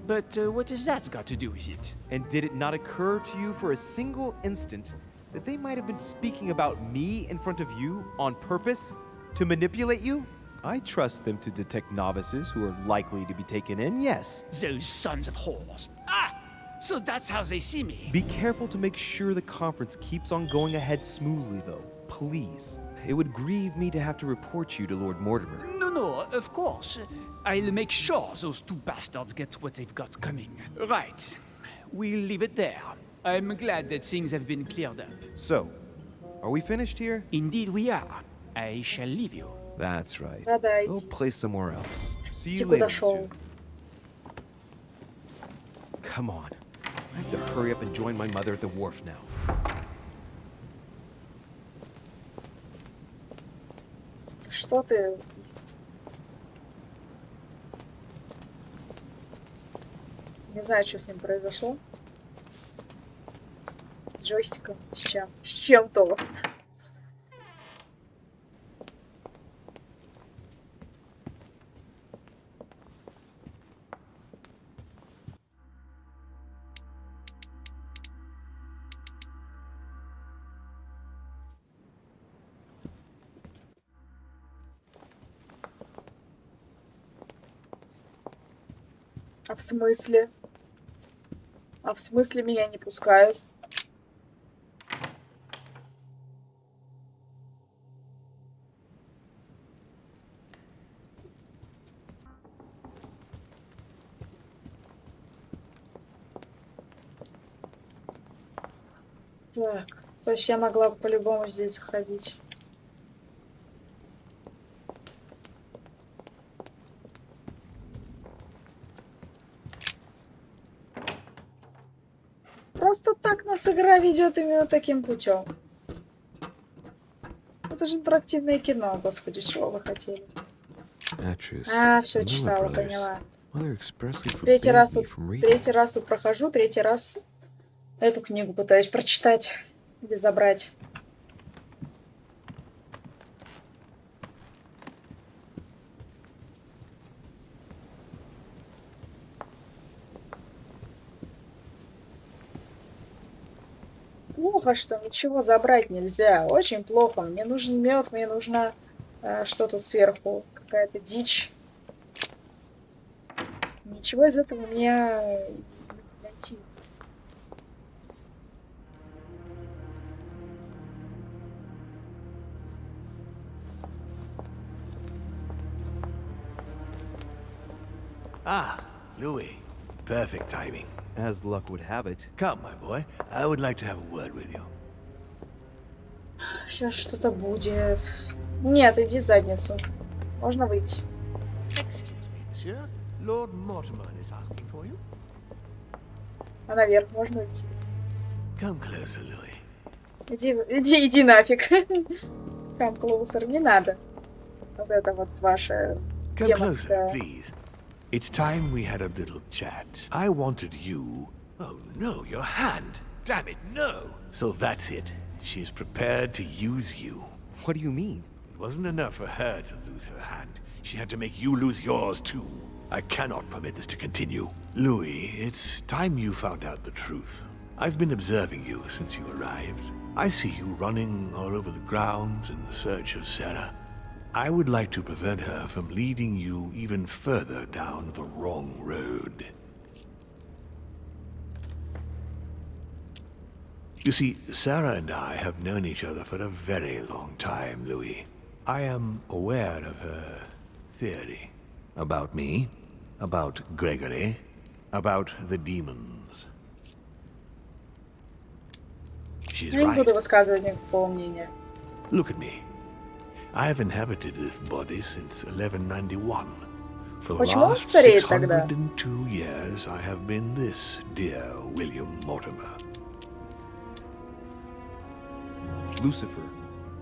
Speaker 5: But what has that got to do with it?
Speaker 2: And did it not occur to you for a single instant that they might have been speaking about me in front of you on purpose? To manipulate you? I trust them to detect novices who are likely to be taken in, yes.
Speaker 5: Those sons of whores. Ah! So that's how they see me.
Speaker 2: Be careful to make sure the conference keeps on going ahead smoothly, though. Please. It would grieve me to have to report you to Lord Mortimer.
Speaker 5: No, of course. I'll make sure those two bastards get what they've got coming. Right. We'll leave it there. I'm glad that things have been cleared up.
Speaker 2: So, are we finished here?
Speaker 5: Indeed we are. I shall leave you.
Speaker 2: That's right.
Speaker 1: Надо
Speaker 2: Go
Speaker 1: идти.
Speaker 2: play somewhere else. See you
Speaker 1: Идти
Speaker 2: later,
Speaker 1: куда шел.
Speaker 2: monsieur. Come on. I have to hurry up and join my mother at the wharf now.
Speaker 1: Что ты? Не знаю, что с ним произошло. С джойстиком. С чем? С чем-то. А в смысле? А в смысле меня не пускают? Так, то есть я могла бы по-любому здесь заходить. Просто так нас игра ведет именно таким путем. Это же интерактивное кино, господи, чего вы хотели? А, все читала, поняла. Третий раз тут прохожу, третий раз эту книгу пытаюсь прочитать или забрать. Плохо, что ничего забрать нельзя. Очень плохо. Мне нужен мед, мне нужна что тут сверху? Какая-то дичь. Ничего из этого у меня не найти.
Speaker 4: Ah, Louis. Perfect timing.
Speaker 2: As luck would have it.
Speaker 4: Come, my boy. I would like to have a word with you.
Speaker 1: Сейчас что-то будет. Нет, иди в задницу. Можно выйти.
Speaker 4: Excuse me, monsieur. Lord Mortimer is asking for you.
Speaker 1: А наверх можно идти.
Speaker 4: Come closer, Louis.
Speaker 1: Иди нафиг. Come closer, не надо. Вот это вот ваше
Speaker 4: Come closer,
Speaker 1: демонское.
Speaker 4: please. It's time we had a little chat. I wanted you... Oh, no, your hand. Damn it, no. So that's it. She's prepared to use you.
Speaker 2: What do you mean?
Speaker 4: It wasn't enough for her to lose her hand. She had to make you lose yours, too. I cannot permit this to continue. Louis, it's time you found out the truth. I've been observing you since you arrived. I see you running all over the grounds in the search of Sarah. I would like to prevent her from leading you even further down the wrong road. You see, Sarah and I have known each other for a very long time, Louis. I am aware of her theory. About me, about Gregory, about the demons. She's
Speaker 1: Я не буду
Speaker 4: right.
Speaker 1: высказывать никакого мнения.
Speaker 4: Look at me. I have inhabited this body since 1191. For the
Speaker 1: Почему он
Speaker 4: last
Speaker 1: стареет тогда?
Speaker 4: 602 years, I have been this dear William Mortimer.
Speaker 2: Lucifer,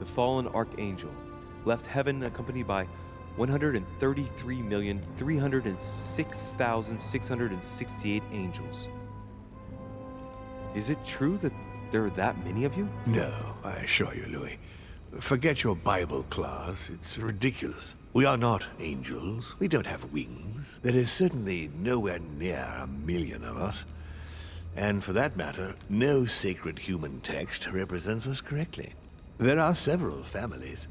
Speaker 2: the fallen archangel, left heaven accompanied by 133,306,668 angels. Is it true that there are that many of you?
Speaker 4: No, I assure you, Louis. Forget your Bible class. It's ridiculous. We are not angels. We don't have wings. There is certainly nowhere near 1,000,000 of us. And for that matter, no sacred human text represents us correctly. There are several families,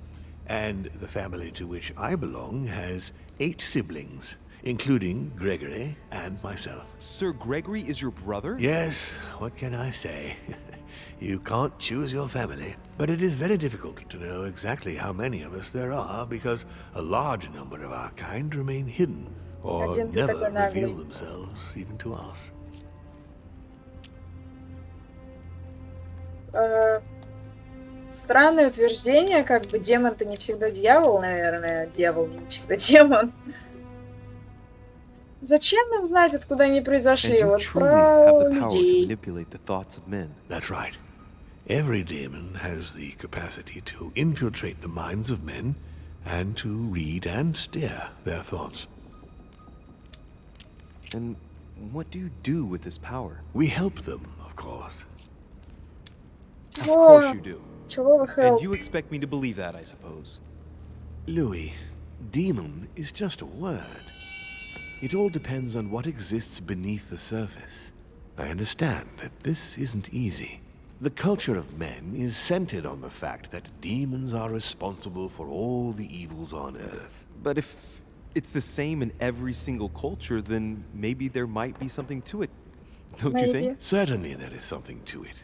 Speaker 4: and the family to which I belong has 8 siblings, including Gregory and myself.
Speaker 2: Sir Gregory is your brother?
Speaker 4: Yes, what can I say? You can't choose your family, but it is very difficult to know exactly how many of us there are because a large number of our kind remain hidden or
Speaker 1: Один ты
Speaker 4: never
Speaker 1: такой наглый.
Speaker 4: reveal themselves even to us.
Speaker 1: Странное утверждение, как бы демон-то не всегда дьявол, наверное. Дьявол не всегда демон. Зачем нам знать, откуда они
Speaker 2: And
Speaker 1: произошли?
Speaker 2: you
Speaker 1: Вот
Speaker 2: truly have
Speaker 1: про
Speaker 2: the power to
Speaker 1: людей.
Speaker 2: manipulate the thoughts of men.
Speaker 4: That's right. Every demon has the capacity to infiltrate the minds of men and to read and steer their thoughts.
Speaker 2: And what do you do with this power?
Speaker 4: We help them, of course.
Speaker 2: Of course you do.
Speaker 1: Чего вы
Speaker 2: And
Speaker 1: help?
Speaker 2: you expect me to believe that, I suppose.
Speaker 4: Louis, demon is just a word. It all depends on what exists beneath the surface. I understand that this isn't easy. The culture of men is centered on the fact that demons are responsible for all the evils on Earth.
Speaker 2: But if it's the same in every single culture, then maybe there might be something to it. Don't you
Speaker 1: Maybe.
Speaker 2: think?
Speaker 4: Certainly there is something to it.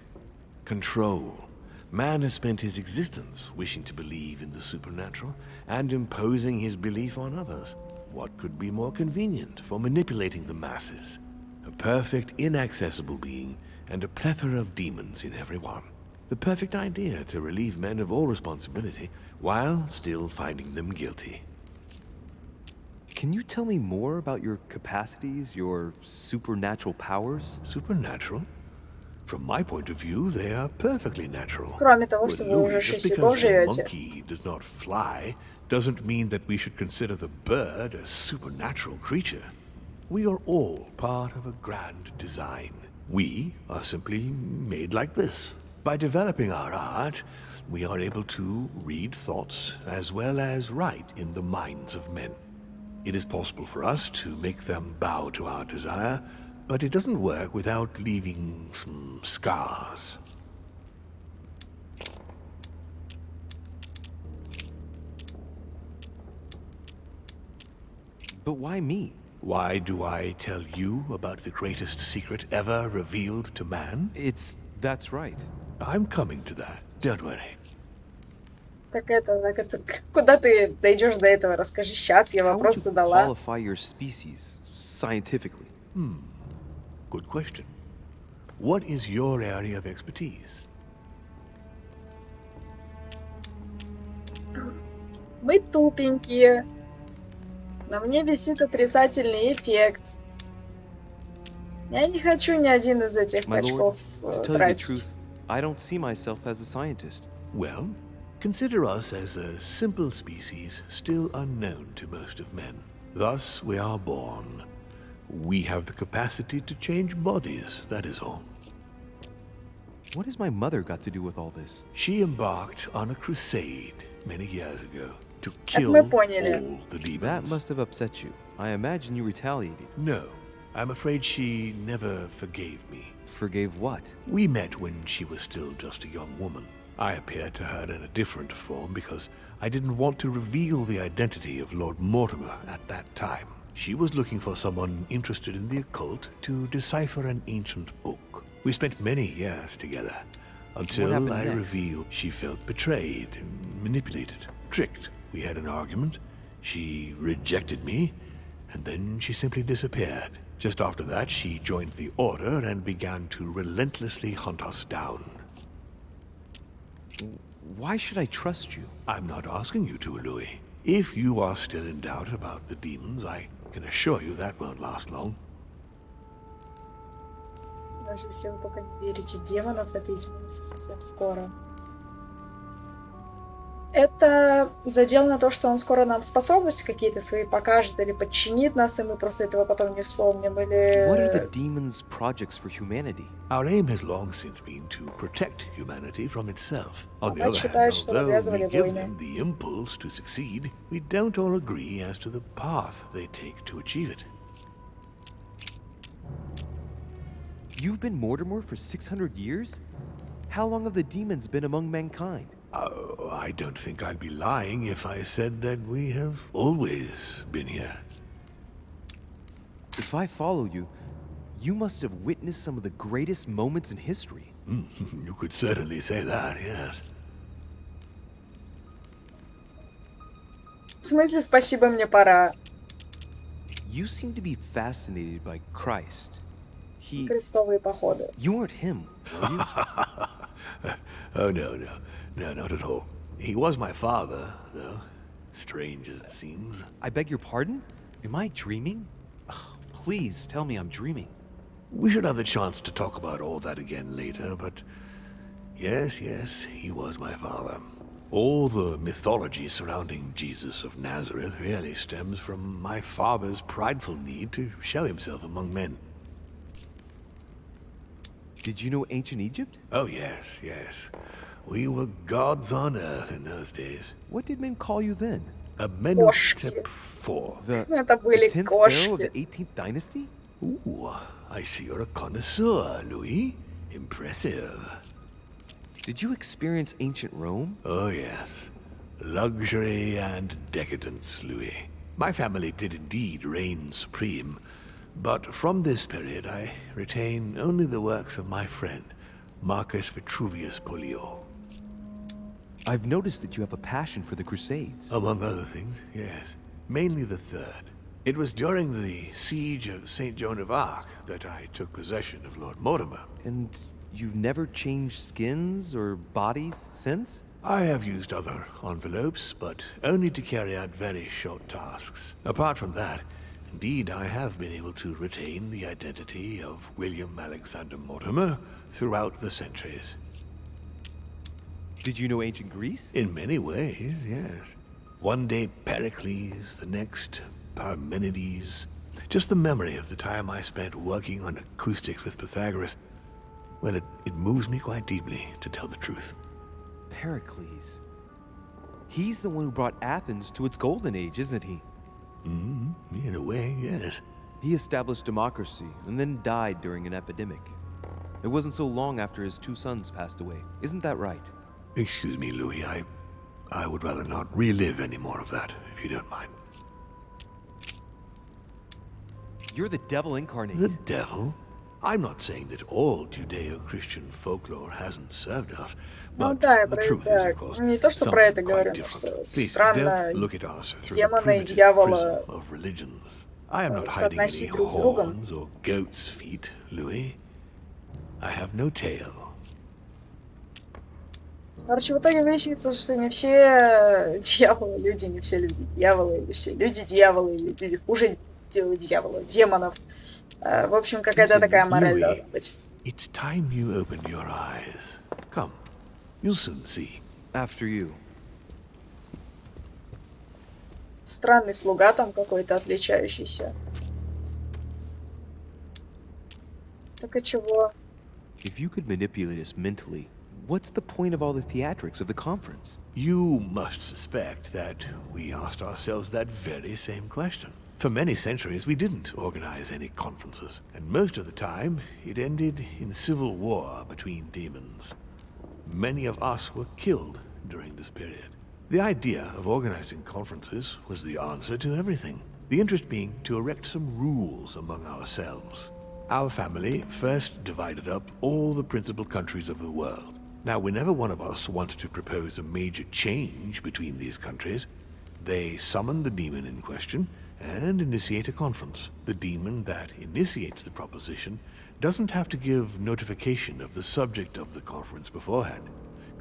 Speaker 4: Control. Man has spent his existence wishing to believe in the supernatural and imposing his belief on others. What could be more convenient for manipulating the masses? A perfect, inaccessible being and a plethora of demons in everyone. The perfect idea to relieve men of all responsibility while still finding them guilty.
Speaker 2: Can you tell me more about your capacities, your supernatural powers?
Speaker 4: Supernatural? From my point of view, they are perfectly natural.
Speaker 1: Кроме того,
Speaker 4: Well,
Speaker 1: что вы уже
Speaker 4: Louis, just
Speaker 1: 6 веков
Speaker 4: because a
Speaker 1: живете.
Speaker 4: monkey does not fly doesn't mean that we should consider the bird a supernatural creature. We are all part of a grand design. We are simply made like this. By developing our art, we are able to read thoughts as well as write in the minds of men. It is possible for us to make them bow to our desire, but it doesn't work without leaving some scars.
Speaker 2: But why me?
Speaker 4: Why do I tell you about the greatest secret ever revealed to man?
Speaker 2: That's right.
Speaker 4: I'm coming to that. Don't worry.
Speaker 1: Так это, куда ты дойдешь до этого? Расскажи сейчас, я
Speaker 2: How would
Speaker 1: вопрос
Speaker 2: you
Speaker 1: задала.
Speaker 2: qualify your species scientifically?
Speaker 4: Good question. What is your area of expertise?
Speaker 1: Мы тупенькие. На мне висит отрицательный эффект. Я не хочу ни один из этих
Speaker 2: My
Speaker 1: очков
Speaker 2: lord, to tell you the
Speaker 1: тратить.
Speaker 2: truth, I don't see myself as a scientist.
Speaker 4: Well, consider us as a simple species still unknown to most of men. Thus we are born. We have the capacity to change bodies, that is all.
Speaker 2: What has my mother got to do with all this?
Speaker 4: She embarked on a crusade many years ago to kill
Speaker 1: мы
Speaker 4: all
Speaker 1: поняли.
Speaker 4: the demons.
Speaker 2: That must have upset you. I imagine you retaliated.
Speaker 4: No, I'm afraid she never forgave me.
Speaker 2: Forgave what?
Speaker 4: We met when she was still just a young woman. I appeared to her in a different form because I didn't want to reveal the identity of Lord Mortimer at that time. She was looking for someone interested in the occult to decipher an ancient book. We spent many years together until
Speaker 2: happened
Speaker 4: I
Speaker 2: next?
Speaker 4: revealed she felt betrayed, manipulated, tricked. We had an argument. She rejected me, and then she simply disappeared. Just after that, she joined the Order and began to relentlessly hunt us down.
Speaker 2: Why should I trust you?
Speaker 4: I'm not asking you to, Louis. If you are still in doubt about the demons, I can assure you that won't last long.
Speaker 1: Даже если вы пока не верите в демонов, это изменится совсем скоро. Это задел на то, что он скоро нам способности какие-то свои покажет или подчинит нас, и мы просто этого потом не вспомним,
Speaker 2: What are the
Speaker 1: или...
Speaker 2: demons' projects for humanity?
Speaker 4: Our aim has long since been to protect humanity from itself. On the
Speaker 1: Она
Speaker 4: other
Speaker 1: считает,
Speaker 4: hand,
Speaker 1: что
Speaker 4: although
Speaker 1: развязывали
Speaker 4: we give
Speaker 1: войны.
Speaker 4: them the impulse to succeed, we don't all agree as to the path they take to achieve it.
Speaker 2: You've been Mortimer for 600 years? How long have the demons been among mankind?
Speaker 4: Oh, I don't think I'd be lying if I said that we have always been here.
Speaker 2: If I follow you, you must have witnessed some of the greatest moments in history.
Speaker 4: You could certainly say that, yes.
Speaker 1: В смысле, спасибо, мне пора.
Speaker 2: You seem to be fascinated by Christ.
Speaker 1: Крестовые походы.
Speaker 2: You weren't him, were you?
Speaker 4: Oh, no, not at all. He was my father, though. Strange as it seems.
Speaker 2: I beg your pardon? Am I dreaming? Ugh, Please tell me I'm dreaming.
Speaker 4: We should have the chance to talk about all that again later, but yes, he was my father. All the mythology surrounding Jesus of Nazareth really stems from my father's prideful need to show himself among men.
Speaker 2: Did you know ancient Egypt?
Speaker 4: Oh, yes. We were gods on earth in those days.
Speaker 2: What did men call you then?
Speaker 4: Amenhotep IV.
Speaker 1: Это
Speaker 2: The
Speaker 1: были
Speaker 2: 10th pharaoh of
Speaker 1: кошки.
Speaker 2: the 18th dynasty?
Speaker 4: Ooh, I see you're a connoisseur, Louis. Impressive.
Speaker 2: Did you experience ancient Rome?
Speaker 4: Oh, yes. Luxury and decadence, Louis. My family did indeed reign supreme, but from this period I retain only the works of my friend, Marcus Vitruvius Pollio.
Speaker 2: I've noticed that you have a passion for the Crusades.
Speaker 4: Among other things, yes. Mainly the third. It was during the siege of St. Joan of Arc that I took possession of Lord Mortimer.
Speaker 2: And you've never changed skins or bodies since?
Speaker 4: I have used other envelopes, but only to carry out very short tasks. Apart from that, indeed, I have been able to retain the identity of William Alexander Mortimer throughout the centuries.
Speaker 2: Did you know ancient Greece?
Speaker 4: In many ways, yes. One day Pericles, the next Parmenides. Just the memory of the time I spent working on acoustics with Pythagoras, well, it moves me quite deeply, to tell the truth.
Speaker 2: Pericles. He's the one who brought Athens to its golden age, isn't he?
Speaker 4: In a way, yes.
Speaker 2: He established democracy and then died during an epidemic. It wasn't so long after his 2 sons passed away. Isn't that right?
Speaker 4: Excuse me, Louis, I would rather not relive any more of that, if you don't mind.
Speaker 2: You're the devil incarnate.
Speaker 4: The devil? I'm not saying that all Judeo-Christian folklore hasn't served us,
Speaker 1: Ну
Speaker 4: but
Speaker 1: да, я
Speaker 4: the
Speaker 1: про
Speaker 4: truth is,
Speaker 1: это,
Speaker 4: of course,
Speaker 1: не то, что про это
Speaker 4: something
Speaker 1: говорю,
Speaker 4: quite
Speaker 1: но что
Speaker 4: different. Please,
Speaker 1: странно
Speaker 4: don't look at us through the
Speaker 1: демона и
Speaker 4: primitive
Speaker 1: дьявола
Speaker 4: prism of religions. I am not hiding any
Speaker 1: соотносить друг с другом.
Speaker 4: horns or goat's feet, Louis. I have no tail.
Speaker 1: Короче, в итоге выяснится, что не все дьяволы люди, не все люди дьяволы, или все люди дьяволы, или люди хуже дьявола, демонов. В общем, какая-то такая мораль должна быть.
Speaker 4: It's time you opened your eyes. Come, you'll soon see.
Speaker 2: After you.
Speaker 1: Странный слуга там какой-то отличающийся. Так и чего?
Speaker 2: If you could manipulate us mentally, what's the point of all the theatrics of the conference?
Speaker 4: You must suspect that we asked ourselves that very same question. For many centuries, we didn't organize any conferences, and most of the time, it ended in civil war between demons. Many of us were killed during this period. The idea of organizing conferences was the answer to everything, the interest being to erect some rules among ourselves. Our family first divided up all the principal countries of the world. Now, whenever one of us wanted to propose a major change between these countries, they summon the demon in question and initiate a conference. The demon that initiates the proposition doesn't have to give notification of the subject of the conference beforehand.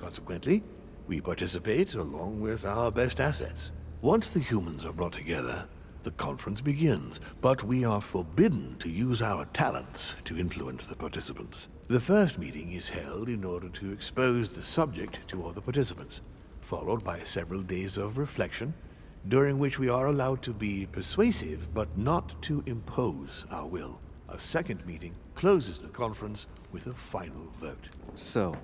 Speaker 4: Consequently, we participate along with our best assets. Once the humans are brought together, the conference begins, but we are forbidden to use our talents to influence the participants. The first meeting is held in order to expose the subject to all the participants, followed by several days of reflection, during which we are allowed to be persuasive but not to impose our will. A second meeting closes the conference with a final vote.
Speaker 2: So,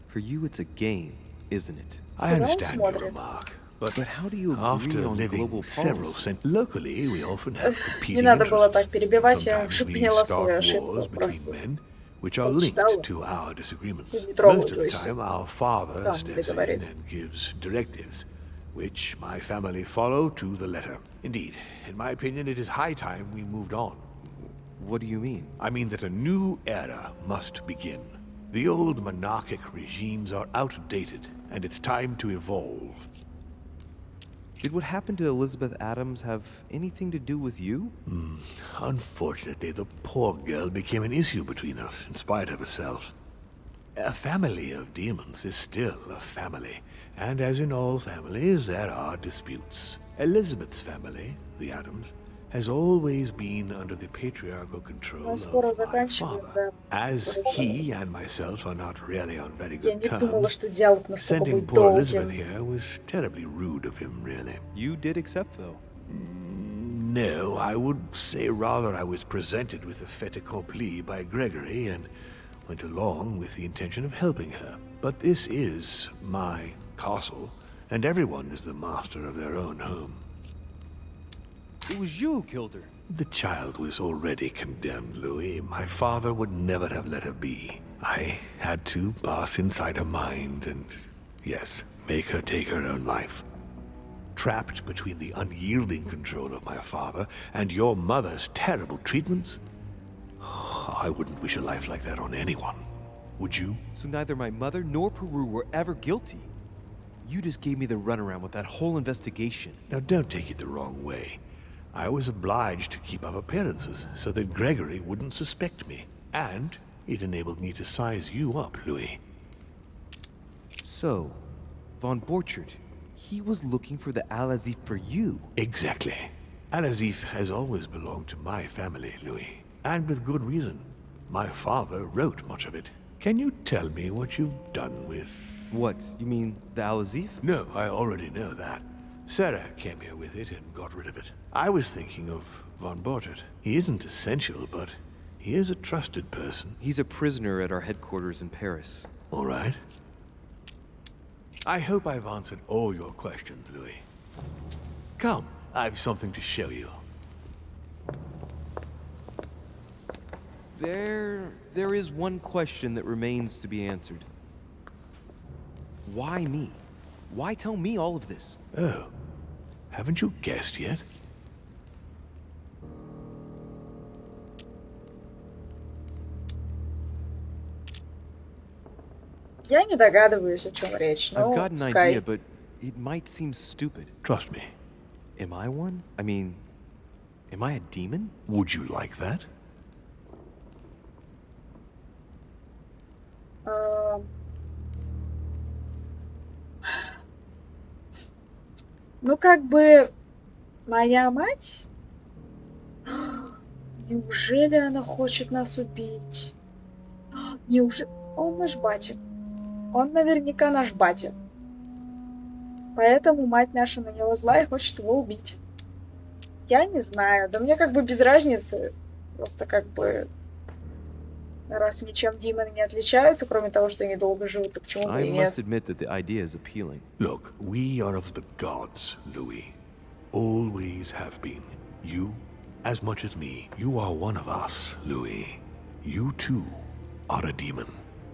Speaker 2: for you it's a game, isn't it?
Speaker 4: I understand your
Speaker 1: смотрит.
Speaker 4: remark,
Speaker 2: But how do you agree
Speaker 4: after
Speaker 2: on
Speaker 4: living
Speaker 2: global
Speaker 4: several
Speaker 2: policy?
Speaker 4: locally, we often have
Speaker 1: Не
Speaker 4: competing
Speaker 1: надо было
Speaker 4: interests.
Speaker 1: так перебивать, я
Speaker 4: Sometimes
Speaker 1: уже
Speaker 4: we
Speaker 1: поняла свою
Speaker 4: start
Speaker 1: ошибку.
Speaker 4: wars between
Speaker 1: Просто
Speaker 4: men, which are linked
Speaker 1: прочитала.
Speaker 4: to our disagreements.
Speaker 1: Не
Speaker 4: Most
Speaker 1: трогай,
Speaker 4: of
Speaker 1: то
Speaker 4: the
Speaker 1: есть.
Speaker 4: time, our father
Speaker 1: Там,
Speaker 4: steps
Speaker 1: где
Speaker 4: in
Speaker 1: говорит.
Speaker 4: and gives directives, which my family follow to the letter. Indeed, in my opinion, it is high time we moved on.
Speaker 2: What do you mean?
Speaker 4: I mean that a new era must begin. The old monarchic regimes are outdated, and it's time to evolve.
Speaker 2: Did what happened to Elizabeth Adams have anything to do with you?
Speaker 4: Unfortunately, the poor girl became an issue between us, in spite of herself. A family of demons is still a family, and as in all families, there are disputes. Elizabeth's family, the Adams, has always been under the patriarchal control
Speaker 1: Мы
Speaker 4: of
Speaker 1: скоро
Speaker 4: my
Speaker 1: заканчиваем,
Speaker 4: father.
Speaker 1: да.
Speaker 4: As he and myself are not really on very
Speaker 1: Я
Speaker 4: good
Speaker 1: не думала,
Speaker 4: terms,
Speaker 1: что диалог настолько
Speaker 4: sending
Speaker 1: будет
Speaker 4: poor Elizabeth
Speaker 1: долгим.
Speaker 4: here was terribly rude of him, really.
Speaker 2: You did accept, though.
Speaker 4: No, I would say rather I was presented with a fait accompli by Gregory and went along with the intention of helping her. But this is my castle, and everyone is the master of their own home.
Speaker 2: It was you who killed her.
Speaker 4: The child was already condemned, Louis. My father would never have let her be. I had to pass inside her mind and, yes, make her take her own life. Trapped between the unyielding control of my father and your mother's terrible treatments, I wouldn't wish a life like that on anyone. Would you?
Speaker 2: So neither my mother nor Peru were ever guilty. You just gave me the runaround with that whole investigation.
Speaker 4: Now, don't take it the wrong way. I was obliged to keep up appearances so that Gregory wouldn't suspect me. And it enabled me to size you up, Louis.
Speaker 2: So, Von Borchert, he was looking for the Al-Azif for you.
Speaker 4: Exactly. Al-Azif has always belonged to my family, Louis. And with good reason. My father wrote much of it. Can you tell me what you've done with...
Speaker 2: What, you mean the Al-Azif?
Speaker 4: No, I already know that. Sarah came here with it and got rid of it. I was thinking of Von Borchert. He isn't essential, but he is a trusted person.
Speaker 2: He's a prisoner at our headquarters in Paris.
Speaker 4: All right. I hope I've answered all your questions, Louis. Come, I've something to show you.
Speaker 2: There is one question that remains to be answered. Why me? Why tell me all of this?
Speaker 4: Oh, haven't you guessed yet?
Speaker 1: Я не догадываюсь, о чем речь,
Speaker 2: I've
Speaker 1: но
Speaker 2: got an
Speaker 1: пускай.
Speaker 2: idea, but it might seem stupid.
Speaker 4: Trust me.
Speaker 2: Am I one? I mean, am I a demon?
Speaker 4: Would you like that?
Speaker 1: Ну, как бы, моя мать? Неужели она хочет нас убить? Неужели... Он наш батя. Он наверняка наш батя. Поэтому мать наша на него зла и хочет его убить. Я не знаю. Да мне как бы без разницы. Просто как бы... Раз ничем демоны не отличаются, кроме того, что они долго живут, так почему бы
Speaker 2: I
Speaker 1: и нет?
Speaker 2: must admit that the idea is appealing.
Speaker 4: Look, we are of the gods, Louis. Always have been. You, as much as me, you are one of us, Louis. You too are a demon.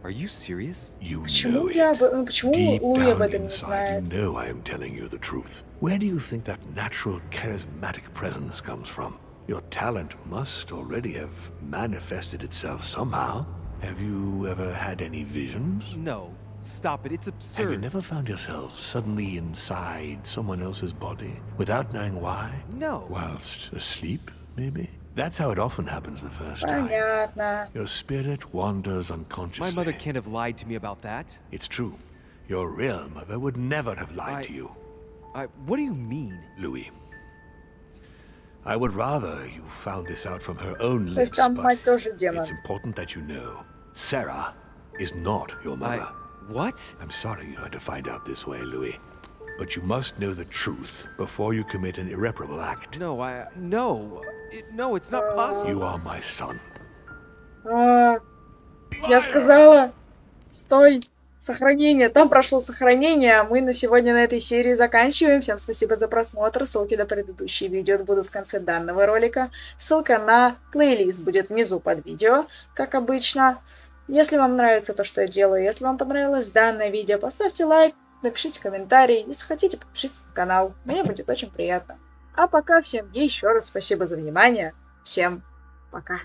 Speaker 2: Are you serious?
Speaker 4: You
Speaker 1: Почему
Speaker 4: know
Speaker 1: я...
Speaker 4: it.
Speaker 1: Почему
Speaker 4: Deep
Speaker 1: Луи об
Speaker 4: down
Speaker 1: этом не
Speaker 4: inside,
Speaker 1: знает?
Speaker 4: you know I am telling you the truth. Where do you think that natural, charismatic presence comes from? Your talent must already have manifested itself somehow. Have you ever had any visions?
Speaker 2: No. Stop it. It's
Speaker 4: Have you
Speaker 2: absurd.
Speaker 4: never found yourself suddenly inside someone else's body without knowing why?
Speaker 2: No.
Speaker 4: Whilst asleep, maybe? That's how it often happens the first time.
Speaker 1: Понятно.
Speaker 4: Your spirit wanders
Speaker 2: My
Speaker 4: unconsciously.
Speaker 2: mother can't have lied to me about that.
Speaker 4: It's true. Your real mother would never have lied to you,
Speaker 2: What do you mean?
Speaker 4: Louis. I would rather you found this out from her own
Speaker 1: То есть
Speaker 4: lips,
Speaker 1: там
Speaker 4: but
Speaker 1: мать тоже демон.
Speaker 4: it's important that you know. Sarah is not your mother.
Speaker 2: What?
Speaker 4: I'm sorry you had to find out this way, Louis. But you must know the truth before you commit an irreparable act.
Speaker 2: No, no, it's not possible.
Speaker 4: You are my son.
Speaker 1: Я сказала, стой, сохранение. Там прошло сохранение, а мы на сегодня на этой серии заканчиваем. Всем спасибо за просмотр. Ссылки на предыдущие видео будут в конце данного ролика. Ссылка на плейлист будет внизу под видео, как обычно. Если вам нравится то, что я делаю, если вам понравилось данное видео, поставьте лайк, напишите комментарий. Если хотите, подпишитесь на канал. Мне будет очень приятно. А пока всем еще раз спасибо за внимание. Всем пока.